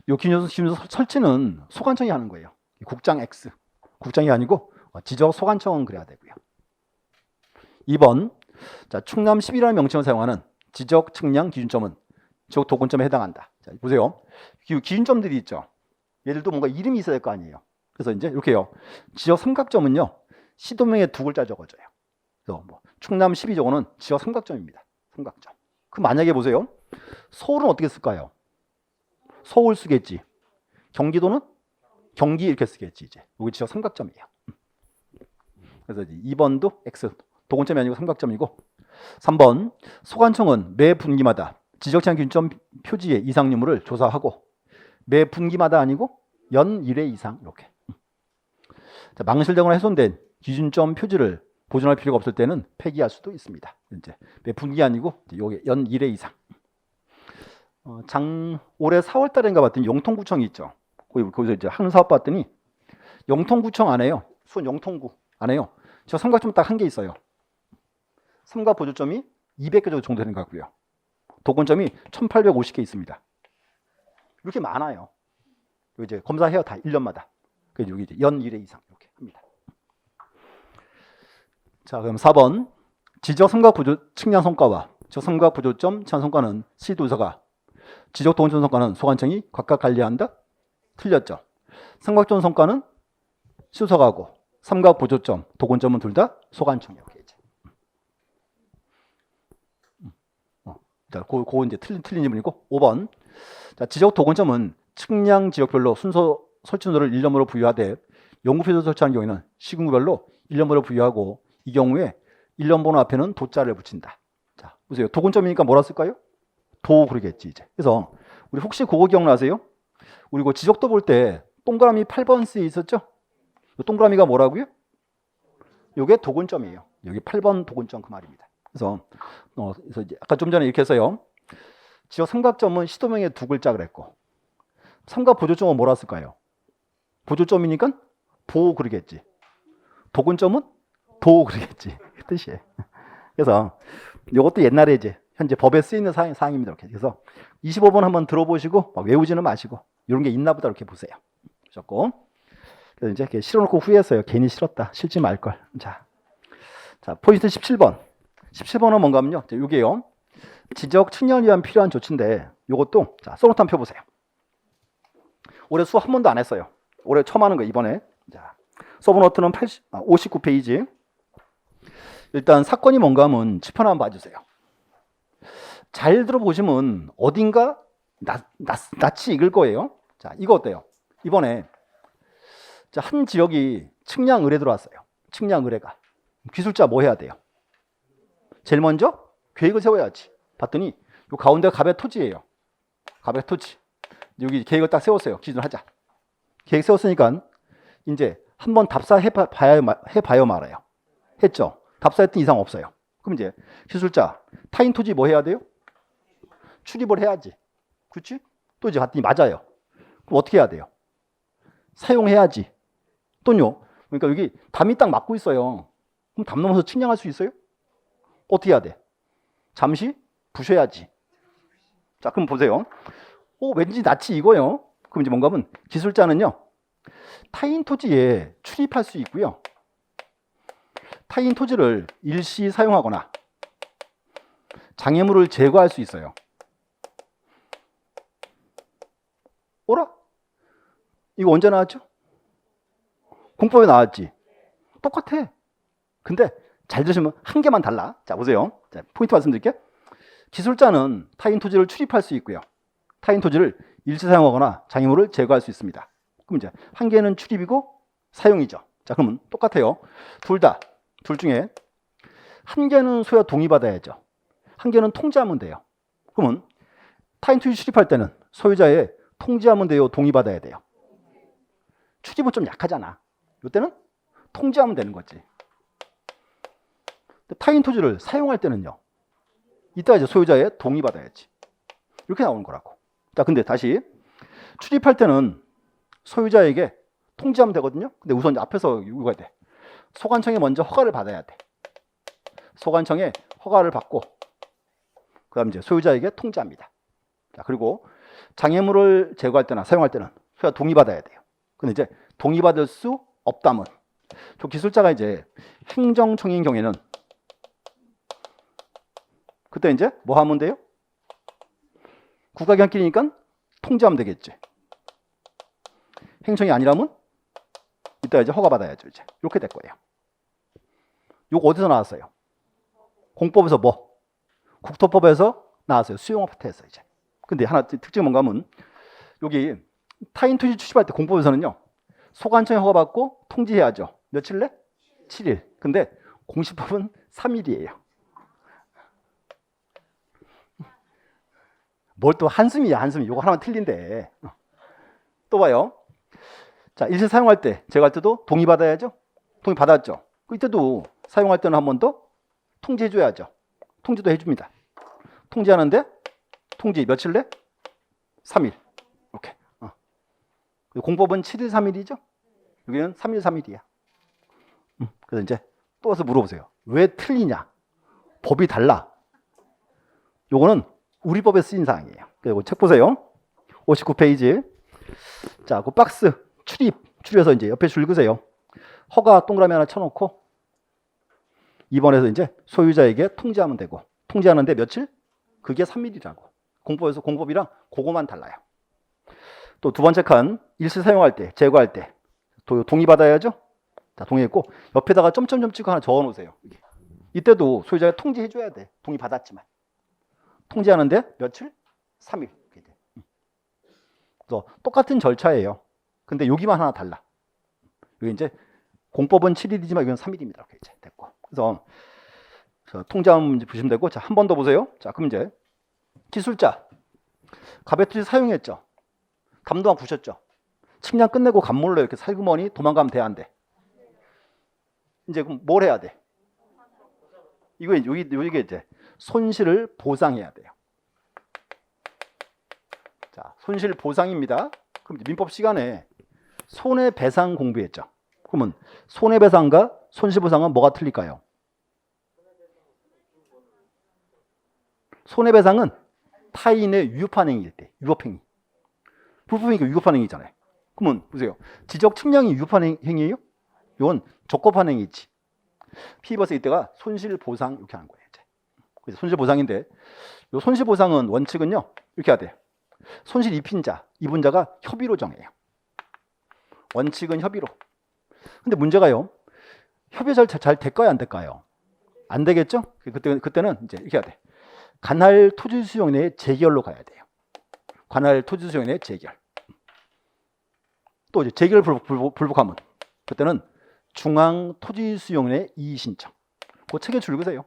이 기준점 설치는 소관청이 하는 거예요. 국장 X. 국장이 아니고 지적 소관청은 그래야 되고요. 2번. 자, 충남 10이라는 명칭을 사용하는 지적 측량 기준점은 지적 도근점에 해당한다. 자, 보세요. 기준점들이 있죠. 얘들도 뭔가 이름이 있어야 될 거 아니에요. 그래서 이제 이렇게요. 지적 삼각점은요. 시도명에 두 글자 적어줘요. 그래서 뭐 충남 12저거는 지적 삼각점입니다. 삼각점. 그럼 만약에 보세요. 서울은 어떻게 쓸까요? 서울 쓰겠지. 경기도는 경기 이렇게 쓰겠지. 이제 여기 지적 삼각점이에요. 그래서 이제 2번도 X 도근점이 아니고 삼각점이고 3번 소관청은 매 분기마다 지적치한 기준점 표지의 이상 유무를 조사하고 매 분기마다 아니고 연 1회 이상 이렇게. 자, 망실되거나 훼손된 기준점 표지를 보존할 필요가 없을 때는 폐기할 수도 있습니다. 이제 매 분기 아니고 요게 연 1회 이상. 올해 4월 달인가 봤더니 영통구청이 있죠. 거기서 이제 하는 사업 봤더니 영통구청 안 해요. 수원 영통구 안 해요. 저 삼각점 딱 한 개 있어요. 삼각 보조점이 200개 정도 되는 것 같고요. 도근점이 1850개 있습니다. 이렇게 많아요. 이제 검사해요. 다 1년마다. 그래서 여기 이제 연 1회 이상 이렇게 합니다. 자, 그럼 4번. 지적 삼각 보조 측량 성과와 지적 삼각 보조점 측량 성과는 시도서가, 지적 도근점 성과는 소관청이 각각 관리한다? 틀렸죠. 삼각점 성과는 시도서가 하고 삼각 보조점, 도근점은 둘 다 소관청이에요. 자, 그거 이제 틀린 질문이고 5번. 자, 지적 도근점은 측량 지역별로 순서 설치 순서를 1년으로 부여하되 연구표를 설치하는 경우에는 시군구별로 1년으로 부여하고 이 경우에 1년 번호 앞에는 도자를 붙인다. 자, 보세요. 도근점이니까 뭐라 쓸까요? 도 그러겠지 이제. 그래서 우리 혹시 그거 기억나세요? 우리 그 지적도 볼 때 동그라미 8번 C에 있었죠? 이 동그라미가 뭐라고요? 이게 도근점이에요. 여기 8번 도근점 그 말입니다. 그래서 이제 아까 좀 전에 이렇게 해서요. 지적 삼각점은 시도명에 두 글자 그랬고 삼각 보조점은 뭐라 쓸까요? 보조점이니까 보 그러겠지. 도근점은 도 그러겠지. 그 뜻이에요. 그래서 이것도 옛날에 이제 현재 법에 쓰이는 사항입니다. 이렇게. 그래서 25번 한번 들어보시고 막 외우지는 마시고 이런 게 있나 보다 이렇게 보세요. 보셨고. 그래서 이제 이렇게 실어놓고 후회했어요. 괜히 실었다. 실지 말 걸. 자, 포인트 17번. 17번은 뭔가 하면요. 이게요. 지적 측량을 위한 필요한 조치인데 이것도 자, 써놓고 한번 펴보세요. 올해 수업 한 번도 안 했어요. 올해 처음 하는 거 이번에. 자, 서브노트는 59페이지. 일단 사건이 뭔가 하면 칠판 한번 봐주세요. 잘 들어보시면 어딘가 낯이 익을 거예요. 자, 이거 어때요? 이번에 자, 한 지역이 측량 의뢰 들어왔어요. 측량 의뢰가. 기술자 뭐 해야 돼요? 제일 먼저 계획을 세워야지. 봤더니 요 가운데가 갑의 토지예요. 갑의 토지. 여기 계획을 딱 세웠어요. 기준을 하자. 계획 세웠으니까 이제 한번 답사해봐요 말아요. 했죠. 답사했더니 이상 없어요. 그럼 이제 기술자 타인 토지 뭐 해야 돼요? 출입을 해야지. 그렇지? 또 이제 봤더니 맞아요. 그럼 어떻게 해야 돼요? 사용해야지. 또요. 그러니까 여기 담이 딱 막고 있어요. 그럼 담 넘어서 측량할 수 있어요? 어떻게 해야 돼? 잠시 부셔야지. 자, 그럼 보세요. 왠지 낯이 이거요. 그럼 이제 뭔가 하면 기술자는요. 타인 토지에 출입할 수 있고요. 타인 토지를 일시 사용하거나 장애물을 제거할 수 있어요. 어라? 이거 언제 나왔죠? 공법에 나왔지. 똑같아. 근데 잘 들으시면 한 개만 달라. 자, 보세요. 자, 포인트 말씀드릴게요. 기술자는 타인 토지를 출입할 수 있고요. 타인 토지를 일시 사용하거나 장애물을 제거할 수 있습니다. 그럼 이제 한 개는 출입이고 사용이죠. 자, 그러면 똑같아요. 둘 중에 한 개는 소유자 동의받아야죠. 한 개는 통지하면 돼요. 그러면 타인 토지 출입할 때는 소유자의 통지하면 돼요, 동의받아야 돼요. 출입은 좀 약하잖아. 이때는 통지하면 되는 거지. 타인 토지를 사용할 때는요. 이따 이제 소유자의 동의받아야지. 이렇게 나오는 거라고. 자, 근데 다시 출입할 때는 소유자에게 통지하면 되거든요. 근데 우선 이제 앞에서 이거가 돼. 소관청에 먼저 허가를 받아야 돼. 소관청에 허가를 받고 그다음 이제 소유자에게 통지합니다. 자, 그리고 장애물을 제거할 때나 사용할 때는 소유자 동의받아야 돼요. 근데 이제 동의받을 수 없다면 저 기술자가 이제 행정청인 경우에는 그때 이제 뭐 하면 돼요? 국가기관끼리니까 통지하면 되겠지. 행정이 아니라면 이따 이제 허가받아야죠. 이제 이렇게 될 거예요. 이거 어디서 나왔어요? 공법에서 뭐? 국토법에서 나왔어요. 수용업태에서 이제. 근데 하나 특징이 뭔가 하면 여기 타인 토지 출입할 때 공법에서는요. 소관청에 허가받고 통지해야죠. 며칠 내? 7일. 근데 공시법은 3일이에요. 뭘 또 한숨이야, 한숨이. 이거 하나만 틀린데. 또 봐요. 자, 일시 사용할 때, 제거할 때도 동의받아야죠. 동의받았죠. 이때도 사용할 때는 한 번 더 통지해줘야죠. 통지도 해줍니다. 통지하는데 통지 며칠 내? 3일. 이렇게. 공법은 7일 3일이죠. 여기는 3일 3일이야. 그래서 이제 또 와서 물어보세요. 왜 틀리냐? 법이 달라. 요거는 우리 법에 쓰인 사항이에요. 그리고 책 보세요. 59페이지. 자, 그 박스 출입해서 이제 옆에 줄 그으세요. 허가 동그라미 하나 쳐놓고 2번에서 이제 소유자에게 통지하면 되고 통지하는데 며칠? 그게 3일이라고. 공법이랑 그거만 달라요. 또 두 번째 칸 일시 사용할 때, 제거할 때 동의받아야죠. 자, 동의했고 옆에다가 점점점 찍고 하나 적어 놓으세요. 이때도 소유자가 통지해줘야 돼. 동의받았지만. 통지하는데 며칠? 3일. 그래서 똑같은 절차예요. 근데 여기만 하나 달라. 여기 이제 공법은 7일이지만 이건 3일입니다. 이렇게 이제 됐고. 그래서 통지하면 보시면 되고, 자, 한 번 더 보세요. 자, 그럼 이제 기술자 가베투지 사용했죠. 담도만 부셨죠. 측량 끝내고 간몰로 이렇게 살구머니 도망가면 돼, 안 돼? 이제 그럼 뭘 해야 돼? 이게 이제 손실을 보상해야 돼요. 자, 손실 보상입니다. 그럼 민법 시간에 손해배상 공부했죠. 그러면 손해배상과 손실보상은 뭐가 틀릴까요? 손해배상은 타인의 위협한 행위일 때, 위협행위. 불법행위가 위협한 행위잖아요. 그러면 보세요. 지적 측량이 위협한 행위예요? 이건 적법한 행위지. 피해봤을 이때가 손실보상 이렇게 하는 거예요. 이제. 그래서 손실보상인데 이 손실보상은 원칙은요. 이렇게 해야 돼요. 손실 입힌 자, 입은 자가 협의로 정해요. 원칙은 협의로. 근데 문제가요. 협의 잘 될까요? 안 될까요? 안 되겠죠? 그때는 이제 이렇게 해야 돼. 관할 토지 수용인의 재결로 가야 돼요. 관할 토지 수용인의 재결. 또 이제 재결 불복하면 그때는 중앙 토지 수용인의 이의 신청. 그 책에 줄 그세요.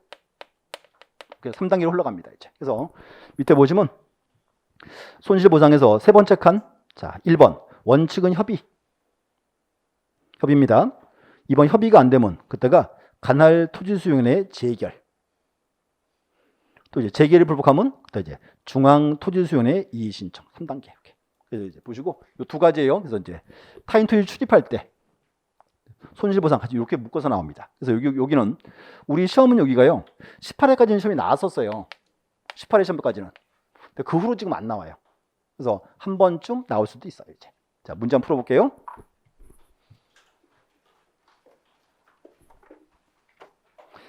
3단계로 흘러갑니다. 이제. 그래서 밑에 보시면 손실보상에서 세 번째 칸. 자, 1번 원칙은 협의입니다. 2번 협의가 안 되면 그때가 관할 토지 수용인의 재결. 또 이제 재결이 불복하면 그때 이제 중앙 토지 수용인의 이의 신청. 3단계 이렇게. 그래서 이제 보시고 이 두 가지예요. 그래서 이제 타인 토지 출입할 때 손실보상 같이 이렇게 묶어서 나옵니다. 그래서 여기는 우리 시험은 여기가요. 18회까지는 시험이 나왔었어요. 18회 시험까지는. 근데 그 후로 지금 안 나와요. 그래서 한 번쯤 나올 수도 있어요. 이제. 자, 문제 한번 풀어볼게요.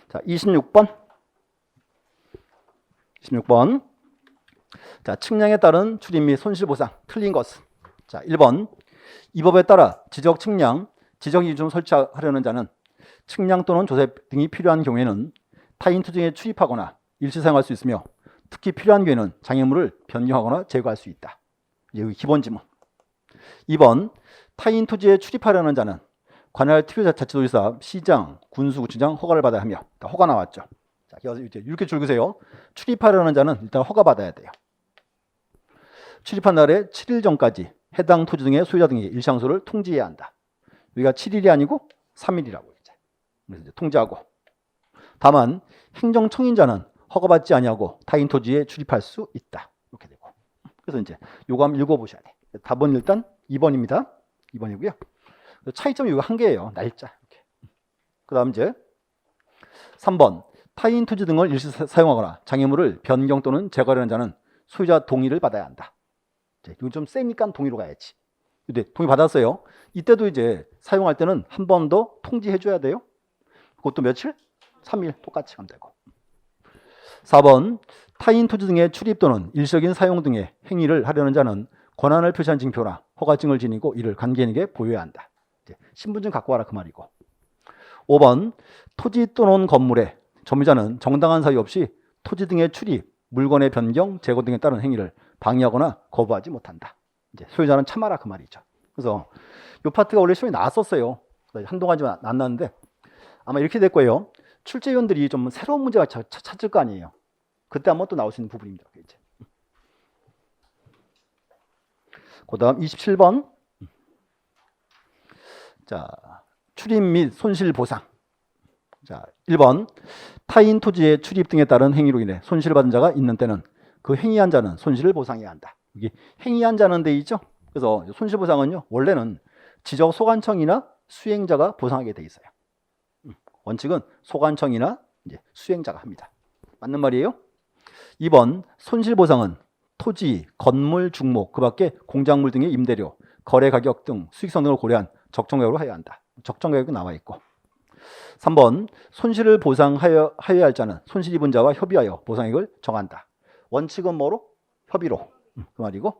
자, 26번. 자, 측량에 따른 출입 및 손실보상. 틀린 것은. 자, 1번. 이 법에 따라 지적 측량, 지적 기준을 설치하려는 자는 측량 또는 조사 등이 필요한 경우에는 타인 토지에 출입하거나 일시 사용할 수 있으며 특히 필요한 경우에는 장애물을 변경하거나 제거할 수 있다. 여기 기본 지문. 2번. 타인 토지에 출입하려는 자는 관할 특별자치도지사, 시장, 군수구청장 허가를 받아야 하며 허가 나왔죠. 자, 이렇게 줄 그세요. 출입하려는 자는 일단 허가 받아야 돼요. 출입한 날에 7일 전까지 해당 토지 등의 소유자 등에게 일시장소를 통지해야 한다. 여기가 7일이 아니고 3일이라고 이제. 그래서 이제 통지하고. 다만 행정청인자는 허가받지 아니하고 타인 토지에 출입할 수 있다. 이렇게 되고. 그래서 이제 요거 한번 읽어보셔야 돼. 답은 일단 2번입니다. 2번이고요. 차이점이 이거 한 개예요. 날짜. 이렇게. 그다음 이제 3번. 타인 토지 등을 일시 사용하거나 장애물을 변경 또는 제거하려는 자는 소유자 동의를 받아야 한다. 이건 좀 세니까 동의로 가야지. 근데 동의 받았어요. 이때도 이제 사용할 때는 한 번 더 통지해 줘야 돼요. 그것도 며칠? 3일 똑같이 하면 되고. 4번 타인 토지 등의 출입 또는 일시적인 사용 등의 행위를 하려는 자는 권한을 표시한 징표나 허가증을 지니고 이를 관계인에게 보여야 한다. 신분증 갖고 와라 그 말이고. 5번 토지 또는 건물에 점유자는 정당한 사유 없이 토지 등의 출입, 물건의 변경, 제거 등에 따른 행위를 방해하거나 거부하지 못한다. 이제 소유자는 참아라 그 말이죠. 그래서 이 파트가 원래 시험에 나왔었어요. 한동안 좀 안 나왔는데 아마 이렇게 될 거예요. 출제위원들이 좀 새로운 문제가 찾을 거 아니에요. 그때 한번 또 나올 수 있는 부분입니다. 이제. 그 다음 27번. 자, 출입 및 손실 보상. 자, 1번. 타인 토지의 출입 등에 따른 행위로 인해 손실을 받은 자가 있는 때는 그 행위한 자는 손실을 보상해야 한다. 이게 행위한 자는 돼 있죠? 그래서 손실 보상은요, 원래는 지적 소관청이나 수행자가 보상하게 돼 있어요. 원칙은 소관청이나 이제 수행자가 합니다. 맞는 말이에요? 2번 손실 보상은 토지, 건물, 중목, 그 밖에 공작물 등의 임대료, 거래 가격 등 수익성 등을 고려한 적정 가격으로 해야 한다. 적정 가격이 나와 있고. 3번 손실을 보상하여야 할 자는 손실 입은 자와 협의하여 보상액을 정한다. 원칙은 뭐로? 협의로. 그 말이고.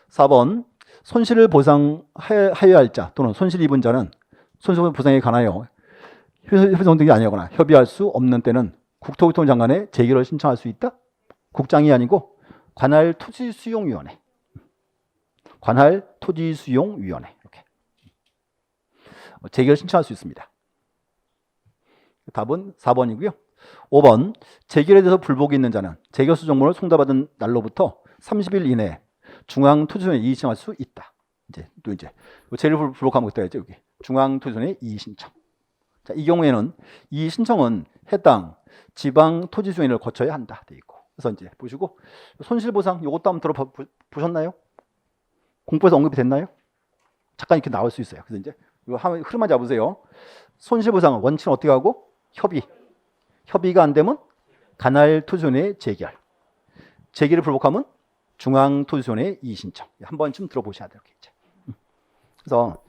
4번 손실을 보상하여야 할 자 또는 손실 입은 자는 손실 보상에 관하여 협의성 등이 아니거나 협의할 수 없는 때는 국토교통부 장관에 재결을 신청할 수 있다. 국장이 아니고 관할 토지수용위원회. 관할 토지수용위원회. 이렇게 재결 신청할 수 있습니다. 답은 4번이고요. 5번 재결에 대해서 불복이 있는 자는 재결 수정문을 송달받은 날로부터 30일 이내에 중앙토지소에 이의 신청할 수 있다. 이제 또 이제 재결 불복하면 그때 있죠. 여기 중앙토지소에 이의 신청. 자, 이 경우에는 이 신청은 해당 지방 토지수용회를 거쳐야 한다 돼 있고. 그래서 이제 보시고 손실보상 이것도 한번 들어보셨나요? 공부에서 언급이 됐나요? 잠깐 이렇게 나올 수 있어요. 그래서 이제 이거 흐름만 잡으세요. 손실보상은 원칙은 어떻게 하고? 협의. 협의가 안 되면 관할 토지소의 재결. 재결을 불복하면 중앙토지소의 이의 신청. 한 번쯤 들어보셔야 돼요. 이제. 그래서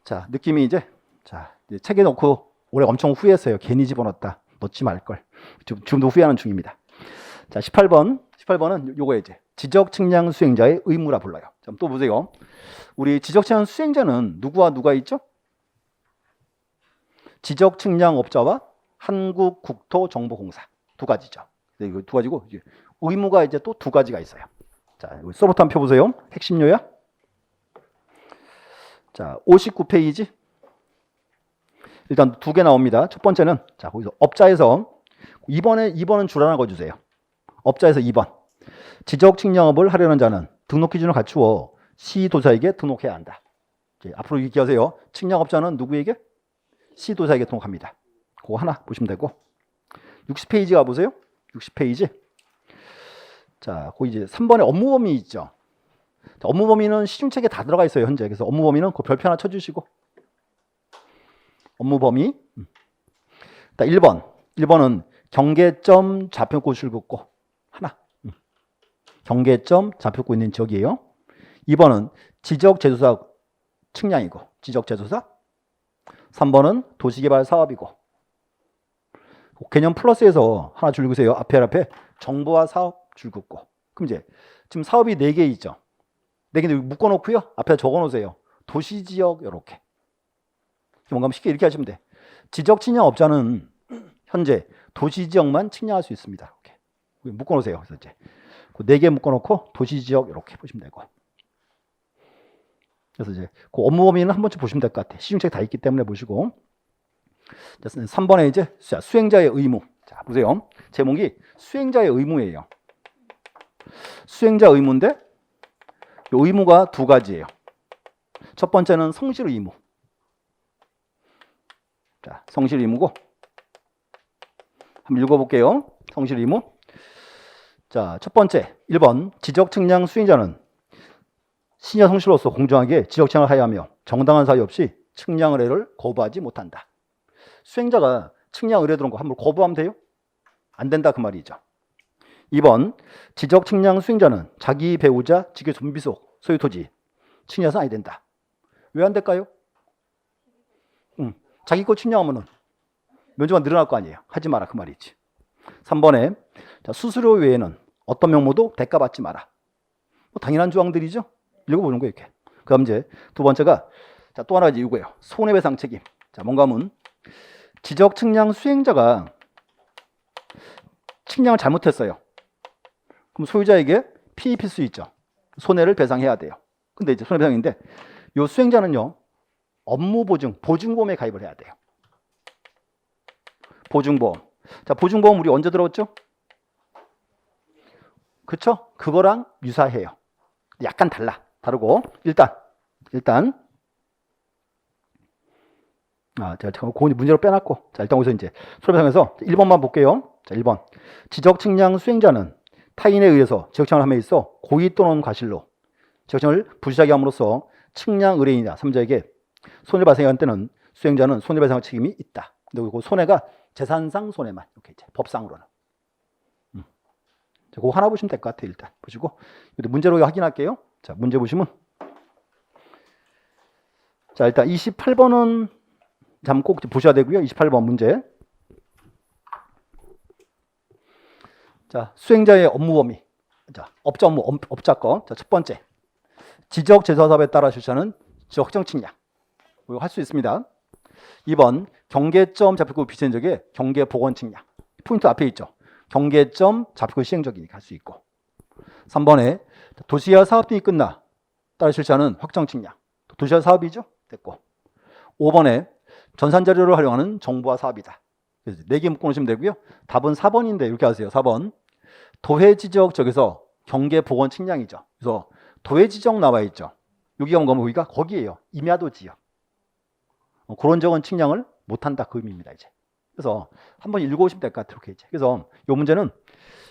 자 느낌이 이제 자 이제 책에 넣고 올해 엄청 후회했어요. 괜히 집어넣었다. 넣지 말걸. 지금도 후회하는 중입니다. 자 18번은 요거 이제 지적 측량 수행자의 의무라 불러요. 자, 또 보세요. 우리 지적 측량 수행자는 누구와 누가 있죠? 지적 측량업자와 한국국토정보공사 두 가지죠. 이거 두 가지고 이제 의무가 이제 또 두 가지가 있어요. 자, 서부터 한번 펴보세요. 핵심 요약. 자, 59페이지. 일단 두 개 나옵니다. 첫 번째는 자, 거기서 업자에서 2번은 줄 하나 거주세요. 업자에서 2번. 지적 측량업을 하려는 자는 등록 기준을 갖추어 시도사에게 등록해야 한다. 이제 앞으로 기억하세요. 측량업자는 누구에게? 시도사에게 등록합니다. 그거 하나 보시면 되고. 60페이지 가보세요. 60페이지. 자, 거기 이제 3번에 업무 범위 있죠. 자, 업무 범위는 시중책에 다 들어가 있어요, 현재. 그래서 업무 범위는 그 별표 하나 쳐주시고. 업무 범위. 1번은 경계점 좌표고 출국고. 하나. 경계점 좌표고 있는 지역이에요. 2번은 지적 제조사 측량이고. 지적 제조사. 3번은 도시개발 사업이고. 개념 플러스에서 하나 줄 긋으세요. 앞에 정보화 사업 줄 긋고. 그럼 이제 지금 사업이 4개 있죠. 4개 묶어 놓고요. 앞에 적어 놓으세요. 도시지역 이렇게. 뭔가 쉽게 이렇게 하시면 돼. 지적 측량업자는 현재 도시지역만 측량할 수 있습니다. 이렇게 묶어 놓으세요. 그래서 이제 4개 묶어 놓고 도시지역 이렇게 보시면 되고. 그래서 이제 그 업무 범위는 한 번쯤 보시면 될 것 같아요. 시중책 다 있기 때문에 보시고. 3번에 이제 수행자의 의무. 자, 보세요. 제목이 수행자의 의무예요. 수행자 의무인데 이 의무가 두 가지예요. 첫 번째는 성실 의무. 자, 성실 의무고. 한번 읽어볼게요. 성실 의무. 자, 첫 번째 1번 지적 측량 수행자는 신여 성실로서 공정하게 지적 측량을 하여야 하며 정당한 사유 없이 측량을 해를 거부하지 못한다. 수행자가 측량 의뢰 들어온 거 함부로 거부하면 돼요? 안 된다 그 말이죠. 2번 지적 측량 수행자는 자기 배우자 직계 존비속 소유 토지 측량해서 아니 된다. 왜 안 될까요? 자기 거 측량하면은 면적만 늘어날 거 아니에요. 하지 마라 그 말이지. 3번에 자, 수수료 외에는 어떤 명목도 대가 받지 마라. 뭐 당연한 조항들이죠. 읽어보는 거예요 이렇게. 그다음 이제 두 번째가 자, 또 하나 이거예요. 손해배상 책임. 자, 뭔가 하면 지적 측량 수행자가 측량을 잘못했어요. 그럼 소유자에게 피해 입힐 수 있죠. 손해를 배상해야 돼요. 근데 이제 손해배상인데 이 수행자는요. 업무 보증보험에 가입을 해야 돼요. 보증보험. 자, 보증보험 우리 언제 들어왔죠? 그쵸? 그거랑 유사해요. 약간 다르고 일단 제가 그 문제로 빼놨고 자, 일단 여기서 이제 손해배상에서 1번만 볼게요. 자, 1번. 지적 측량 수행자는 타인에 의해서 지적청을 함에 있어 고의 또는 과실로 지적청을 부실하게 함으로써 측량 의뢰인이나 3자에게 손해를 발생한 때는 수행자는 손해배상 책임이 있다. 근데 그 손해가 재산상 손해만 이렇게 이제 법상으로는. 자, 그거 하나 보시면 될 것 같아요. 일단 보시고 문제로 확인할게요. 자, 문제 보시면 자, 일단 28번은 잠깐 꼭 보셔야 되고요. 28번 문제. 자, 수행자의 업무 범위. 자, 업자 업무, 업자 거. 자, 첫 번째. 지적 제사 사업에 따라 실시하는 지적 확정 측량. 이거 할 수 있습니다. 2번. 경계점 잡히고 비시행적의 경계 복원 측량. 포인트 앞에 있죠. 경계점 잡히고 시행적이니까 할 수 있고. 3번에 도시화 사업 등이 끝나 따라 실시하는 확정 측량. 도시화 사업이죠. 됐고. 5번에 전산 자료를 활용하는 정보화 사업이다. 4개 묶어 놓으시면 되고요. 답은 4번인데 이렇게 하세요. 4번. 도해 지적 적에서 경계 복원 측량이죠. 그래서 도해 지적 나와 있죠. 여기가 뭔가 여기가 거기에요. 임야도 지역. 그런 적은 측량을 못 한다 그 의미입니다, 이제. 그래서 한번 읽어 오시면 될 것 같아요. 이렇게 이제. 그래서 이 문제는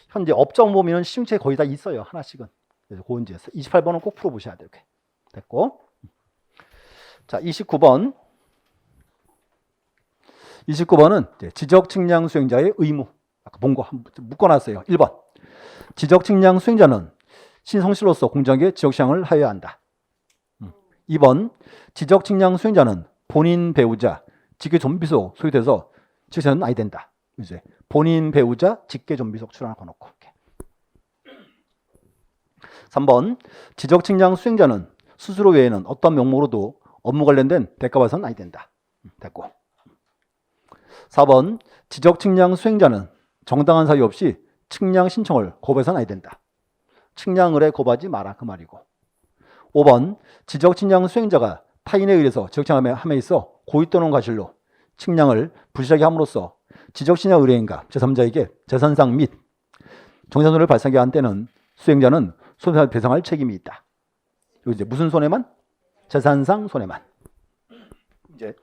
현재 업종 범위는 시중책에 거의 다 있어요. 하나씩은. 그래서 그 문제 28번은 꼭 풀어 보셔야 돼요. 이렇게. 됐고. 자, 29번. 29번은 지적 측량 수행자의 의무. 아까 본 거 묶어놨어요. 1번. 지적 측량 수행자는 신성실로서 공정하게 지적 측량을 하여야 한다. 2번. 지적 측량 수행자는 본인 배우자 직계 존비속 소유돼서 지적청은 아니 된다. 이제 본인 배우자 직계 존비속 출연을 거놓고. 3번. 지적 측량 수행자는 수수료 외에는 어떤 명목으로도 업무 관련된 대가 발생은 아니 된다. 됐고. 4번. 지적 측량 수행자는 정당한 사유 없이 측량 신청을 거부해서는 아니 된다. 측량 의뢰 거부하지 마라 그 말이고. 5번. 지적 측량 수행자가 타인에 의해서 지적 측량함에 있어 고의 또는 과실로 측량을 부실하게 함으로써 지적 측량 의뢰인과 제3자에게 재산상 및 정산손해를 발생하게 한 때는 수행자는 손해를 배상할 책임이 있다. 여기 이제 무슨 손해만? 재산상 손해만. 이제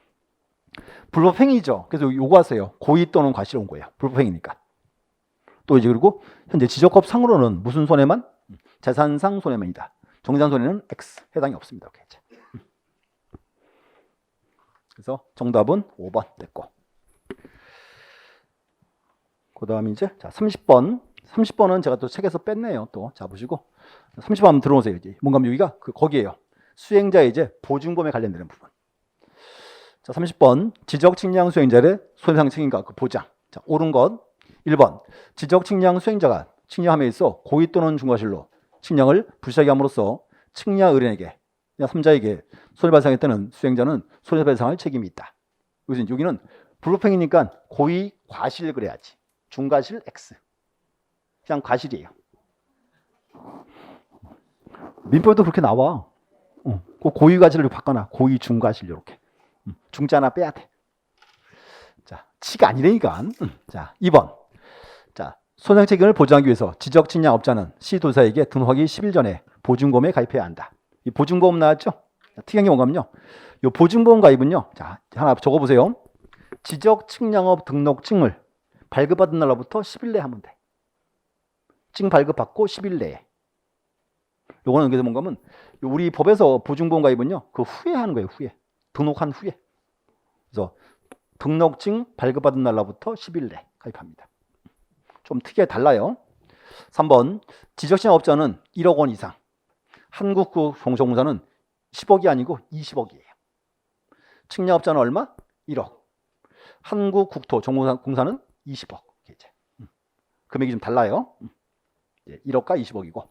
불법행위죠. 그래서 요거 하세요. 고의 또는 과실 온 거예요. 불법행위니까. 또 이제 그리고 현재 지적법 상으로는 무슨 손해만? 재산상 손해만이다. 정산 손해는 X 해당이 없습니다. 이렇게 이제. 그래서 정답은 5번 됐고. 그다음에 이제 자 30번. 30번은 제가 또 책에서 뺐네요. 또 자 보시고 30번 한번 들어오세요. 이제 뭔가 여기가 거기에요. 수행자의 이제 보증금에 관련되는 부분. 자 30번 지적 측량 수행자의 손해배상 책임과 그 보장. 자 옳은 것 1번 지적 측량 수행자가 측량함에 있어 고의 또는 중과실로 측량을 불실하게 함으로써 측량 의뢰인에게 3자에게 손해배상에 따른 수행자는 손해배상할 책임이 있다. 여기는 불법행위니까 고의 과실 그래야지. 중과실 X. 그냥 과실이에요. 민법도 그렇게 나와. 그 고의 과실을 바꿔놔. 고의 중과실 이렇게. 중자 하나 빼야 돼. 자, 치가 아니라니까. 자, 2번. 자, 손상 책임을 보장하기 위해서 지적 측량 업자는 시도사에게 등록하기 10일 전에 보증보험에 가입해야 한다. 이 보증보험 나왔죠? 특이한 게 뭔가면요. 이 보증보험 가입은요. 자, 하나 적어보세요. 지적 측량업 등록증을 발급받은 날로부터 10일 내에 하면 돼. 증 발급받고 10일 내에. 요거는 그래서 뭔가면 우리 법에서 보증보험 가입은요. 그 후에 하는 거예요. 후에. 등록한 후에. 그래서 등록증 발급받은 날로부터 10일 내 가입합니다. 좀 특이하게 달라요. 3번 지적칭량업자는 1억 원 이상, 한국국토종공사는 10억이 아니고 20억이에요. 측량업자는 얼마? 1억. 한국국토종공사는 20억. 이제 금액이 좀 달라요. 1억과 20억이고.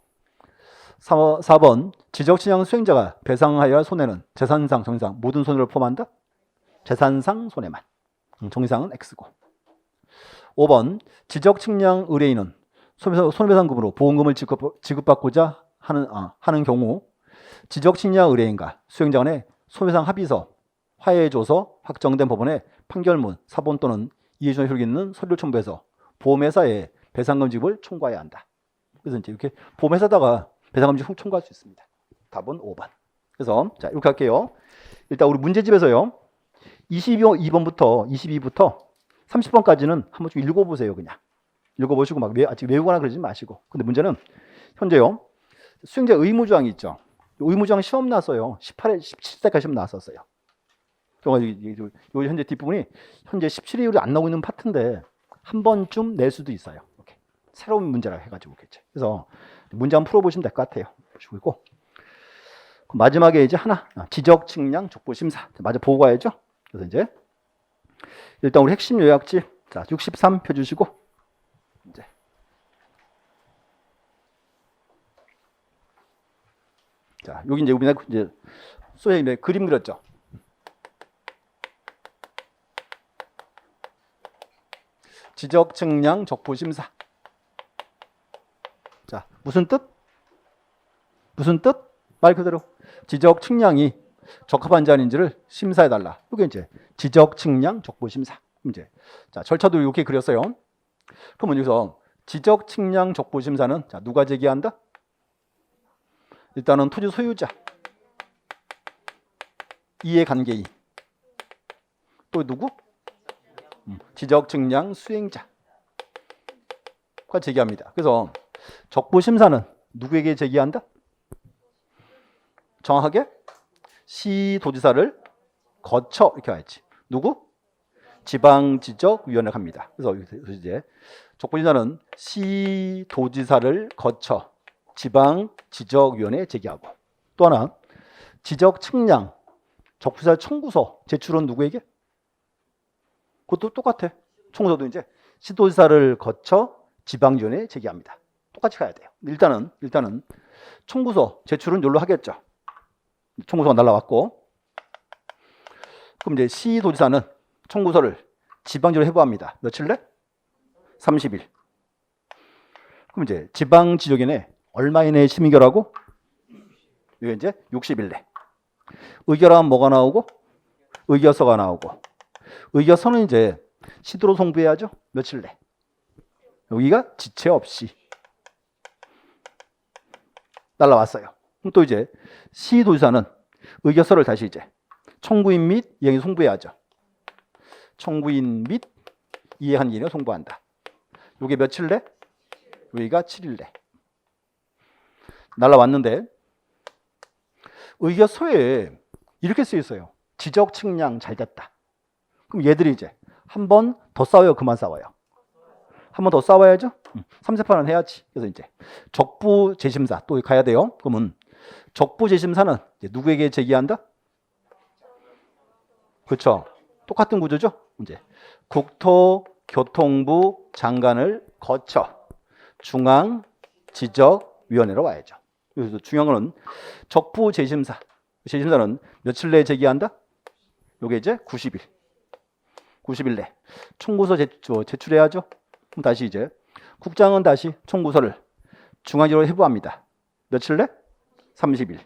4번 지적칭량 수행자가 배상하여야 할 손해는 재산상, 정의상 모든 손해를 포함한다? 재산상 손해만. 정의상은 X고. 5번 지적측량 의뢰인은 손해배상금으로 보험금을 지급받고자 하는 경우 지적측량 의뢰인과 수행자 간의 손해배상 합의서, 화해조서, 확정된 법원의 판결문, 사본 또는 이해준의 효력이 있는 서류를 첨부해서 보험회사에 배상금 지급을 청구해야 한다. 그래서 이제 이렇게 보험회사다가 배상금 지급 청구할 수 있습니다. 답은 5번. 그래서 자 이렇게 할게요. 일단 우리 문제집에서요. 22부터 30번까지는 한번 좀 읽어보세요. 그냥 읽어보시고 막 아직 외우거나 그러지 마시고. 근데 문제는 현재요. 수행자 의무조항이 있죠. 의무조항 시험 나서요. 17세까지 시험 나왔었어요. 요 현재 뒷부분이 현재 17회 이후로 안 나오고 있는 파트인데 한 번쯤 낼 수도 있어요. 이렇게 새로운 문제라 해가지고 그렇죠. 그래서 문제 한번 풀어보시면 될 것 같아요. 보시고 있고 마지막에 이제 하나 지적 측량 족보 심사 마저 보고 가야죠. 그래서 이제 일단 우리 핵심 요약지 자 63 펴주시고 이제 자 여기 이제 우리가 이제 소에 그림 그렸죠. 지적 측량 족보 심사. 자 무슨 뜻? 무슨 뜻? 말 그대로 지적 측량이 적합한지 아닌지를 심사해 달라. 이게 이제 지적 측량 족보 심사. 이제 자 절차도 이렇게 그렸어요. 그러면 여기서 지적 측량 족보 심사는 자 누가 제기한다? 일단은 토지 소유자, 이해관계인, 또 누구? 지적 측량 수행자가 제기합니다. 그래서 족보 심사는 누구에게 제기한다? 정확하게 시도지사를 거쳐 이렇게 와야지. 누구? 지방지적위원회가 합니다. 그래서 이제 족보심사는 시도지사를 거쳐 지방지적위원회에 제기하고 또 하나 지적측량 적부지사 청구서 제출은 누구에게? 그것도 똑같아. 청구서도 이제 시도지사를 거쳐 지방위원회에 제기합니다. 똑같이 가야 돼요. 일단은 청구서 제출은 여기로 하겠죠. 청구서가 날라왔고 그럼 이제 시도지사는 청구서를 지방지로 회부합니다. 며칠 내? 30일. 그럼 이제 지방지적위원회 얼마 이내에 심의결하고? 이게 이제 60일 내. 의결하면 뭐가 나오고? 의결서가 나오고. 의결서는 이제 시도로 송부해야죠. 며칠 내. 여기가 지체 없이 날라왔어요. 그럼 또 이제 시도지사는 의결서를 다시 이제 청구인 및 이행인 송부해야죠. 청구인 및 이해한 이행을 송부한다. 이게 며칠 내? 여기가 7일 내. 날라왔는데 의결서에 이렇게 쓰여 있어요. 지적 측량 잘 됐다. 그럼 얘들이 이제 한 번 더 싸워요? 그만 싸워요? 한 번 더 싸워야죠? 3세판은 해야지. 그래서 이제 적부 재심사 또 가야 돼요. 그러면 적부 재심사는 이제 누구에게 제기한다? 그렇죠. 똑같은 구조죠. 이제 국토교통부 장관을 거쳐 중앙지적위원회로 와야죠. 그래서 중요한 거는 적부 재심사. 재심사는 며칠 내에 제기한다? 요게 이제 90일. 90일 내. 청구서 제출해야죠. 그럼 다시 이제 국장은 다시 청구서를 중앙지로 회부합니다. 며칠 내? 30일.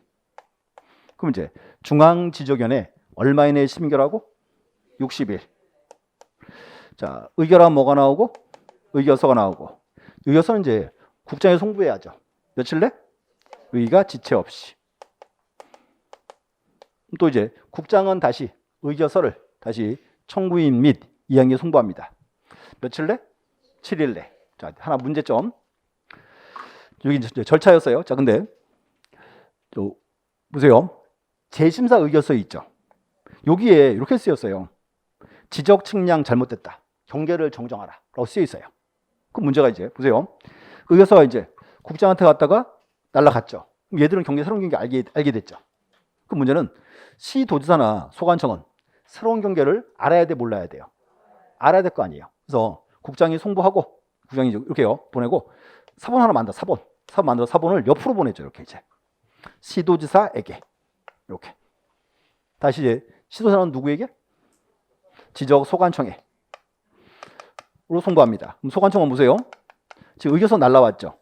그럼 이제 중앙지적위원회 얼마 이내에 심결하고? 60일. 자, 의결하면 뭐가 나오고? 의결서가 나오고. 의결서는 이제 국장에 송부해야죠. 며칠 내? 의가 지체 없이. 또 이제 국장은 다시 의결서를 다시 청구인 및 이행에 송부합니다. 며칠 내? 7일 내. 자, 하나 문제점. 여기 이제 절차였어요. 자, 근데 보세요. 재심사 의결서 있죠. 여기에 이렇게 쓰였어요. 지적 측량 잘못됐다. 경계를 정정하라. 라고 쓰여 있어요. 그 문제가 이제 보세요. 의여서가 이제 국장한테 갔다가 날라갔죠. 그럼 얘들은 새로운 경계 알게 됐죠. 그 문제는 시도지사나 소관청은 새로운 경계를 알아야 돼, 몰라야 돼요? 알아야 될 거 아니에요. 그래서 국장이 송부하고 국장이 이렇게요 보내고 사본 하나 만들어. 사본 만들어 사본을 옆으로 보내죠. 이렇게 이제 시도지사에게 이렇게. 다시 이제 시도지사는 누구에게? 지적 소관청에 로 송부합니다. 그럼 소관청은 보세요. 지금 의결서 날라왔죠.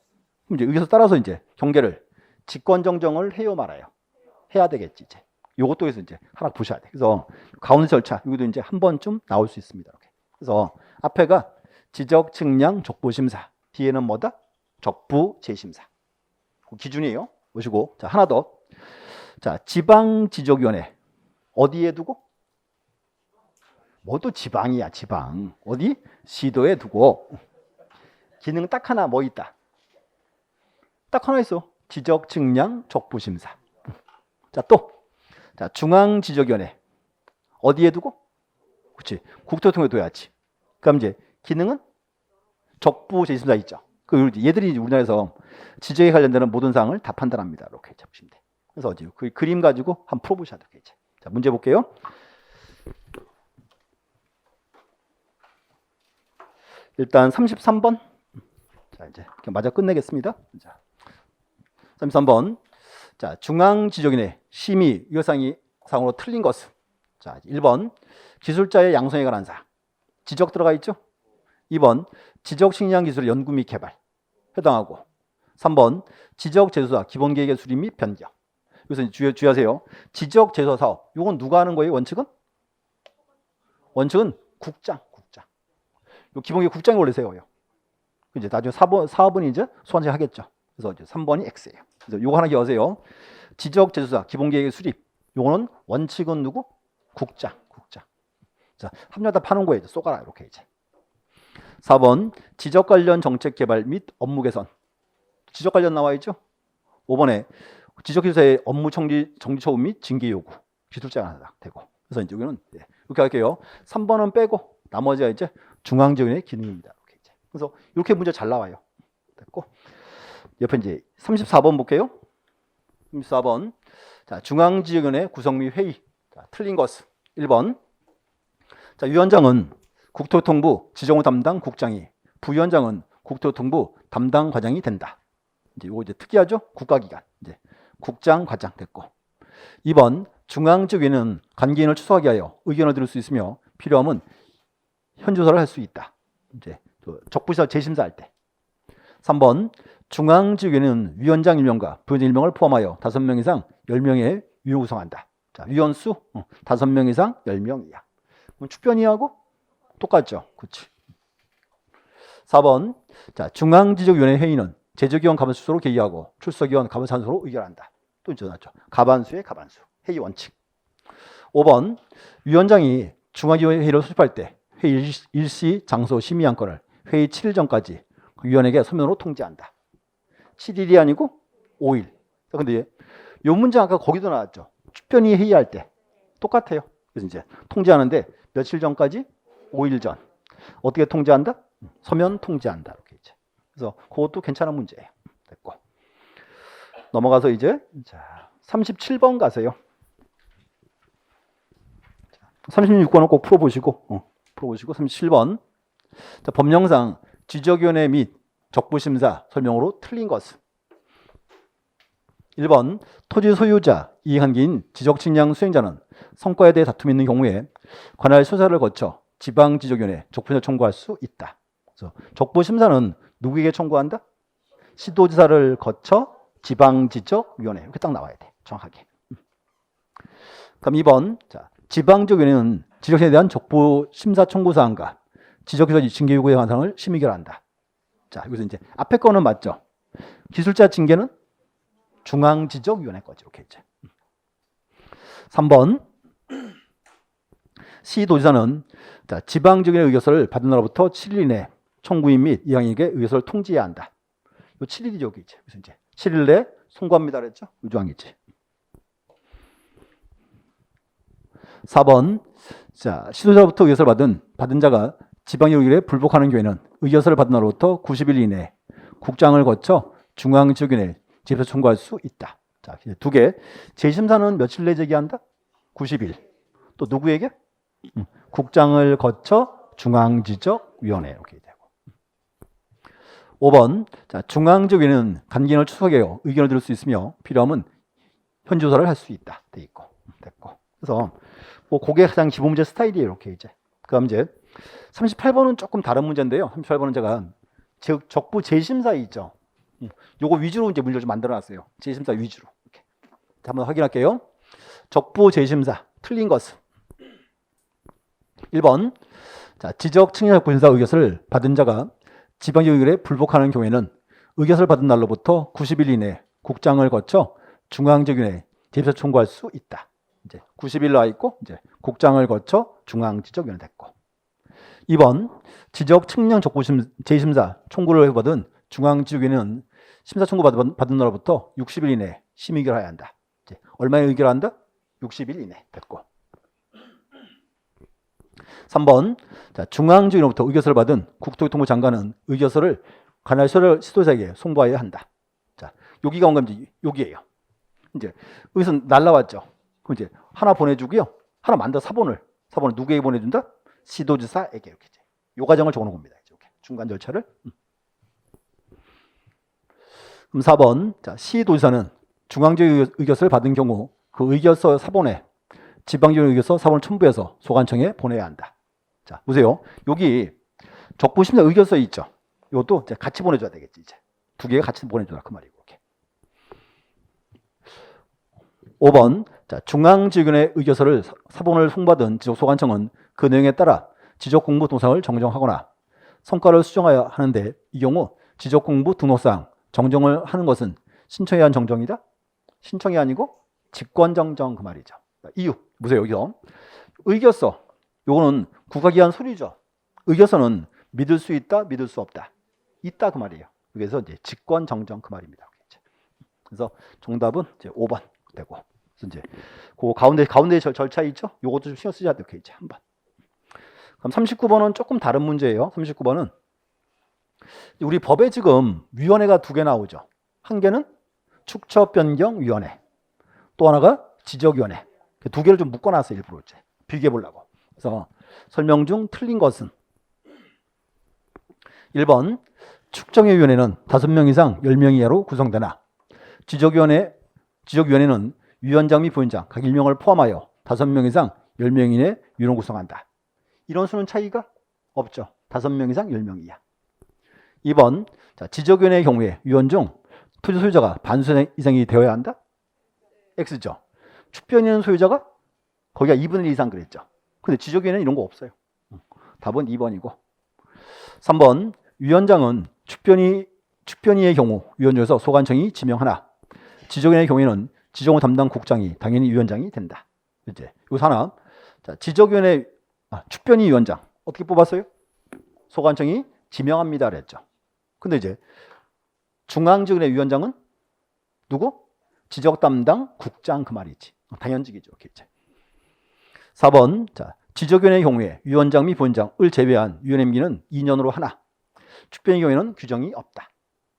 그럼 이제 의결서 따라서 이제 경계를 직권정정을 해요, 말아요? 해야 되겠지. 이제 요것도 해서 이제 하나 보셔야 돼. 그래서 가운데 절차 이것도 이제 한 번쯤 나올 수 있습니다. 이렇게. 그래서 앞에가 지적 측량 족부심사, 뒤에는 뭐다? 적부 재심사. 기준이에요. 보시고 자 하나 더. 자 지방지적위원회 어디에 두고? 뭐도 지방이야, 지방. 어디? 시도에 두고. 기능 딱 하나 뭐 있다? 딱 하나 있어. 지적 측량 적부심사. 자 또. 자 중앙지적위원회 어디에 두고? 그렇지. 국토통에 둬야지. 그럼 이제 기능은 적부 재심사 있죠. 그 얘들이 우리나라에서 지적에 관련되는 모든 사항을 다 판단합니다. 이렇게 잡으시면 돼. 그래서 어디 그 그림 가지고 한번 풀어보셔야 되겠지. 자 문제 볼게요. 일단 33번. 자, 이제 마저 끝내겠습니다. 자, 33번. 자, 중앙지적인의 심의 의결상으로 틀린 것은. 자, 1번. 기술자의 양성에 관한 사항. 지적 들어가 있죠? 2번. 지적 측량 기술 연구 및 개발. 해당하고. 3번. 지적 제조사 기본 계획의 수립 및 변경. 여기서 주의하세요. 지적 제조사 사업. 이건 누가 하는 거예요? 원칙은? 원칙은 국장. 요 기본계 국장이 원래 세워요. 이제 나중에 4번이 이제 소관청이 하겠죠. 그래서 이제 3번이 X예요. 그래서 요거 하나 기억하세요. 지적 제조사 기본 계획의 수립. 요거는 원칙은 누구? 국장. 자, 합류하다 파는 거예요. 쏘가라 이렇게 이제. 4번 지적 관련 정책 개발 및 업무 개선. 지적 관련 나와 있죠? 5번에 지적 기술사의 업무 정지 처분 및 징계 요구. 기술자가 하나 되고. 그래서 이제 여기는 이렇게 할게요. 3번은 빼고 나머지가 이제 중앙지원의 기능입니다. 이렇게 이제. 그래서 이렇게 문제 잘 나와요. 됐고. 옆에 이제 34번 볼게요. 34번. 자, 중앙지원의 구성 및 회의. 자, 틀린 것은 1번. 자, 위원장은 국토통부 지정후 담당 국장이, 부위원장은 국토통부 담당 과장이 된다. 이제 이거 이제 특이하죠? 국가기관. 이제 국장, 과장 됐고. 2번. 중앙지원은 관계인을 추수하게 하여 의견을 들을 수 있으며 필요하면 현조사를 할 수 있다. 이제 적부시사 재심사할 때. 3번 중앙지휘는 위원장 1명과 부위원장 1명을 포함하여 5명 이상 10명의 위원 구성한다. 자, 위원수 5명 이상 10명 이하. 그럼 축변위하고 똑같죠. 그렇지. 4번 자, 중앙지적위원회 회의는 제적위원 가반수로 개의하고 출석위원 가반수로 의결한다. 또 이제 나왔죠. 가반수의 가반수. 회의 원칙. 5번 위원장이 중앙지휘 회의를 소집할 때 회의 일시, 장소, 심의 안건을 회의 7일 전까지 위원에게 서면으로 통지한다. 7일이 아니고 5일. 근데 이 문제 아까 거기도 나왔죠. 축변위 회의할 때 똑같아요. 그래서 이제 통지하는데 며칠 전까지 5일 전. 어떻게 통지한다? 서면 통지한다. 이렇게 이제. 그래서 그것도 괜찮은 문제예요. 됐고. 넘어가서 이제 자, 37번 가세요. 36번은 꼭 풀어보시고 37번. 자, 법령상 지적위원회 및 적부심사 설명으로 틀린 것은 1번 토지 소유자 이해관계인 지적측량 수행자는 성과에 대해 다툼이 있는 경우에 관할 수사를 거쳐 지방지적위원회 적부심사 청구할 수 있다. 그래서 적부심사는 누구에게 청구한다? 시도지사를 거쳐 지방지적위원회 이렇게 딱 나와야 돼. 정확하게. 그럼 2번 자, 지방지적위원회는 지적시에 대한 적부심사 청구사항과 지적기술 징계 요구에 관한 사항을 심의결한다. 자, 여기서 이제 앞에 거는 맞죠? 기술자 징계는 중앙지적위원회 거죠. 이렇게 이제. 3번 시도지사는 자, 지방지적위원회 의결서를 받은 날로부터 7일 이내 청구인 및 이항에게 의결서를 통지해야 한다. 이 7일이죠, 여기 이제. 그래서 이제 7일 내 송구합니다, 그랬죠? 이 조항이지. 4번 자, 시도자로부터 의결서를 받은 자가 지방의결에 불복하는 경우에는 의결서를 받은 날로부터 90일 이내에 국장을 거쳐 중앙지역위원회에 제입해서 청구할 수 있다. 자, 이제 두 개. 재심사는 며칠 내에 제기한다? 90일. 또 누구에게? 국장을 거쳐 중앙지적위원회 이렇게 되고. 5번. 자, 중앙지역위원회는 간기인을 추석해요. 의견을 들을 수 있으며 필요하면 현지조사를 할 수 있다. 돼 있고. 됐고. 그래서 뭐 그게 가장 기본 문제 스타일이에요. 이렇게 이제. 그다음 이제 38번은 조금 다른 문제인데요. 38번은 제가 즉 적부 재심사 있죠. 요거 위주로 이제 문제를 좀 만들어 놨어요. 재심사 위주로. 이렇게. 한번 확인할게요. 적부 재심사 틀린 것은 1번. 자, 지적 측량적 분사 의결서를 받은 자가 지방의결에 불복하는 경우에는 의결서를 받은 날로부터 90일 이내에 국장을 거쳐 중앙지역위원회에 제입해서 청구할 수 있다. 이제 90일 나와 있고 이제 국장을 거쳐 중앙지적위원회 됐고. 2번. 지적 측량 적부 재심사 청구를 받은 중앙지적위원회는 심사 청구 받은 날로부터 60일 이내에 심의결하여야 한다. 이제 얼마에 의결한다? 60일 이내 됐고. 3번. 자, 중앙지역위원회로부터 의결서를 받은 국토교통부 장관은 의결서를 관할 시도자에게 송부하여야 한다. 자, 여기가 온 건지 여기예요. 이제 여기서 날라왔죠. 그럼 이제 하나 보내주고요. 하나 만들어 사본을 누구에게 보내준다? 시도지사에게 이렇게. 요 과정을 적어놓은 겁니다. 이렇게 중간 절차를. 그럼 4번. 자, 시도지사는 중앙지역 의결서를 받은 경우 그 의결서 사본에 지방지역 의결서 사본을 첨부해서 소관청에 보내야 한다. 자, 보세요. 여기 적부심사 의결서 있죠. 이것도 이제 같이 보내줘야 되겠지. 이제 두 개가 같이 보내줘라 그 말이고. 이렇게. 5번. 자, 중앙지역위원회 의결서를 사본을 송받은 지적소관청은 그 내용에 따라 지적공부 동상을 정정하거나 성과를 수정하여 하는데 이 경우 지적공부 등록상 정정을 하는 것은 신청에 의한 정정이다? 신청이 아니고 직권정정 그 말이죠. 이유 보세요. 여기서 의결서 요거는 국가기관 서류죠. 의결서는 믿을 수 있다, 믿을 수 없다. 있다 그 말이에요. 그래서 이제 직권정정 그 말입니다. 그래서 정답은 이제 5번 되고. 그래서 이제 그 가운데 절차 있죠. 요것도 좀 신경 쓰셔야 돼요. 이제 한번. 그럼 39번은 조금 다른 문제예요. 39번은 우리 법에 지금 위원회가 두 개 나오죠. 한 개는 축척변경위원회, 또 하나가 지적위원회. 두 개를 좀 묶어놨어요. 일부러 이제 비교해 보려고. 그래서 설명 중 틀린 것은 1번. 축정위원회는 5명 이상 10명 이하로 구성되나 지적위원회는 위원장 및 부위원장 각 1명을 포함하여 5명 이상 10명 이내 위원 구성한다. 이런 수는 차이가 없죠. 5명 이상 10명 이하. 2번. 자, 지적위원회의 경우에 위원 중 토지 소유자가 반수 이상이 되어야 한다? X죠. 축변위원 소유자가 거기가 2분의 1 이상 그랬죠. 근데 지적위원회는 이런 거 없어요. 답은 2번이고. 3번. 위원장은 축변위의 경우 위원 중에서 소관청이 지명하나 지적위원회의 경우에는 지정후 담당 국장이 당연히 위원장이 된다. 이제 여기서 하나. 자, 지적위원회 축변위 위원장 어떻게 뽑았어요? 소관청이 지명합니다 그랬죠. 근데 이제 중앙지역위원회 위원장은 누구? 지적 담당 국장 그 말이지. 당연직이죠. 이렇게. 4번. 자, 지적위원회의 경우에 위원장 및 부원장을 제외한 위원회 임기는 2년으로 하나. 축변의 경우에는 규정이 없다.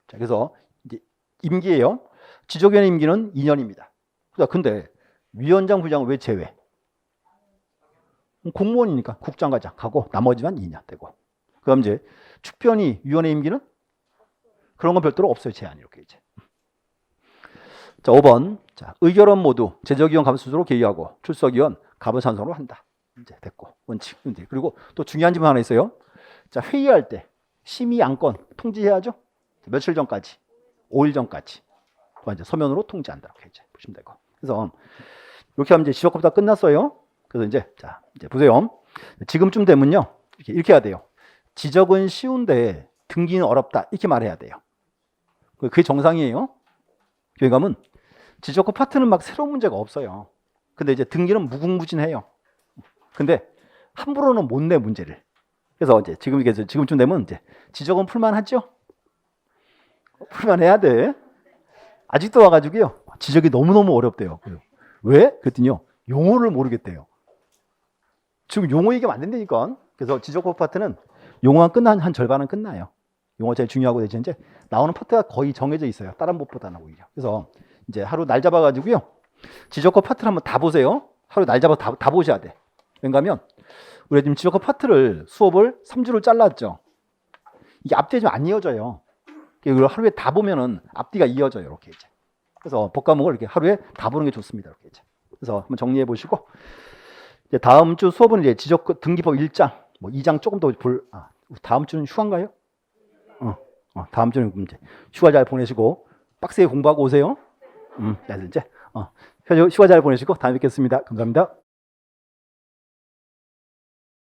자, 그래서 이제 임기예요. 지적위원회 임기는 2년입니다. 근데 위원장, 부장은 왜 제외? 공무원이니까 국장과 가고 나머지만 2년 되고. 그럼 이제 축변위 위원회 임기는 그런 건 별도로 없어요. 제한이 이렇게 이제. 자, 5번. 자, 의결원 모두 제적위원 감수로 개의하고 출석위원 가부찬성으로 한다. 이제 됐고. 원칙. 이제 그리고 또 중요한 질문 하나 있어요. 자, 회의할 때 심의 안건 통지해야죠. 며칠 전까지? 5일 전까지. 이제 서면으로 통지한다. 이렇게 이제 보시면 되고. 그래서 이렇게 하면 이제 지적법 다 끝났어요. 그래서 이제 자, 이제 보세요. 지금쯤 되면요. 이렇게 해야 돼요. 지적은 쉬운데 등기는 어렵다. 이렇게 말해야 돼요. 그게 정상이에요. 교회 가면 지적법 파트는 막 새로운 문제가 없어요. 근데 이제 등기는 무궁무진해요. 근데 함부로는 못 내 문제를. 그래서 이제 지금쯤 되면 이제 지적은 풀만하죠. 풀만해야 돼. 아직도 와가지고요. 지적이 너무너무 어렵대요. 왜? 그랬더니요. 용어를 모르겠대요. 지금 용어 얘기하면 안 된다니까. 그래서 지적법 파트는 용어가 끝난 한 절반은 끝나요. 용어 제일 중요하고 대신 이제 나오는 파트가 거의 정해져 있어요. 다른 법보다는 오히려. 그래서 이제 하루 날 잡아가지고요. 지적법 파트를 한번 다 보세요. 하루 날 잡아 다 보셔야 돼. 왜냐하면 우리가 지금 지적법 파트를 수업을 3주를 잘랐죠. 이게 앞뒤가 좀 안 이어져요. 이걸 하루에 다 보면은 앞뒤가 이어져요. 이렇게 이제. 그래서 법과목을 이렇게 하루에 다 보는 게 좋습니다. 이렇게 이제. 그래서 한번 정리해 보시고 이제 다음 주 수업은 이제 지적 등기법 1장, 뭐 2장 조금 더 다음 주는 휴가인가요? 다음 주는 이제 휴가 잘 보내시고 빡세게 공부하고 오세요. 그래서 이제 휴가 잘 보내시고 다음에 뵙겠습니다. 감사합니다.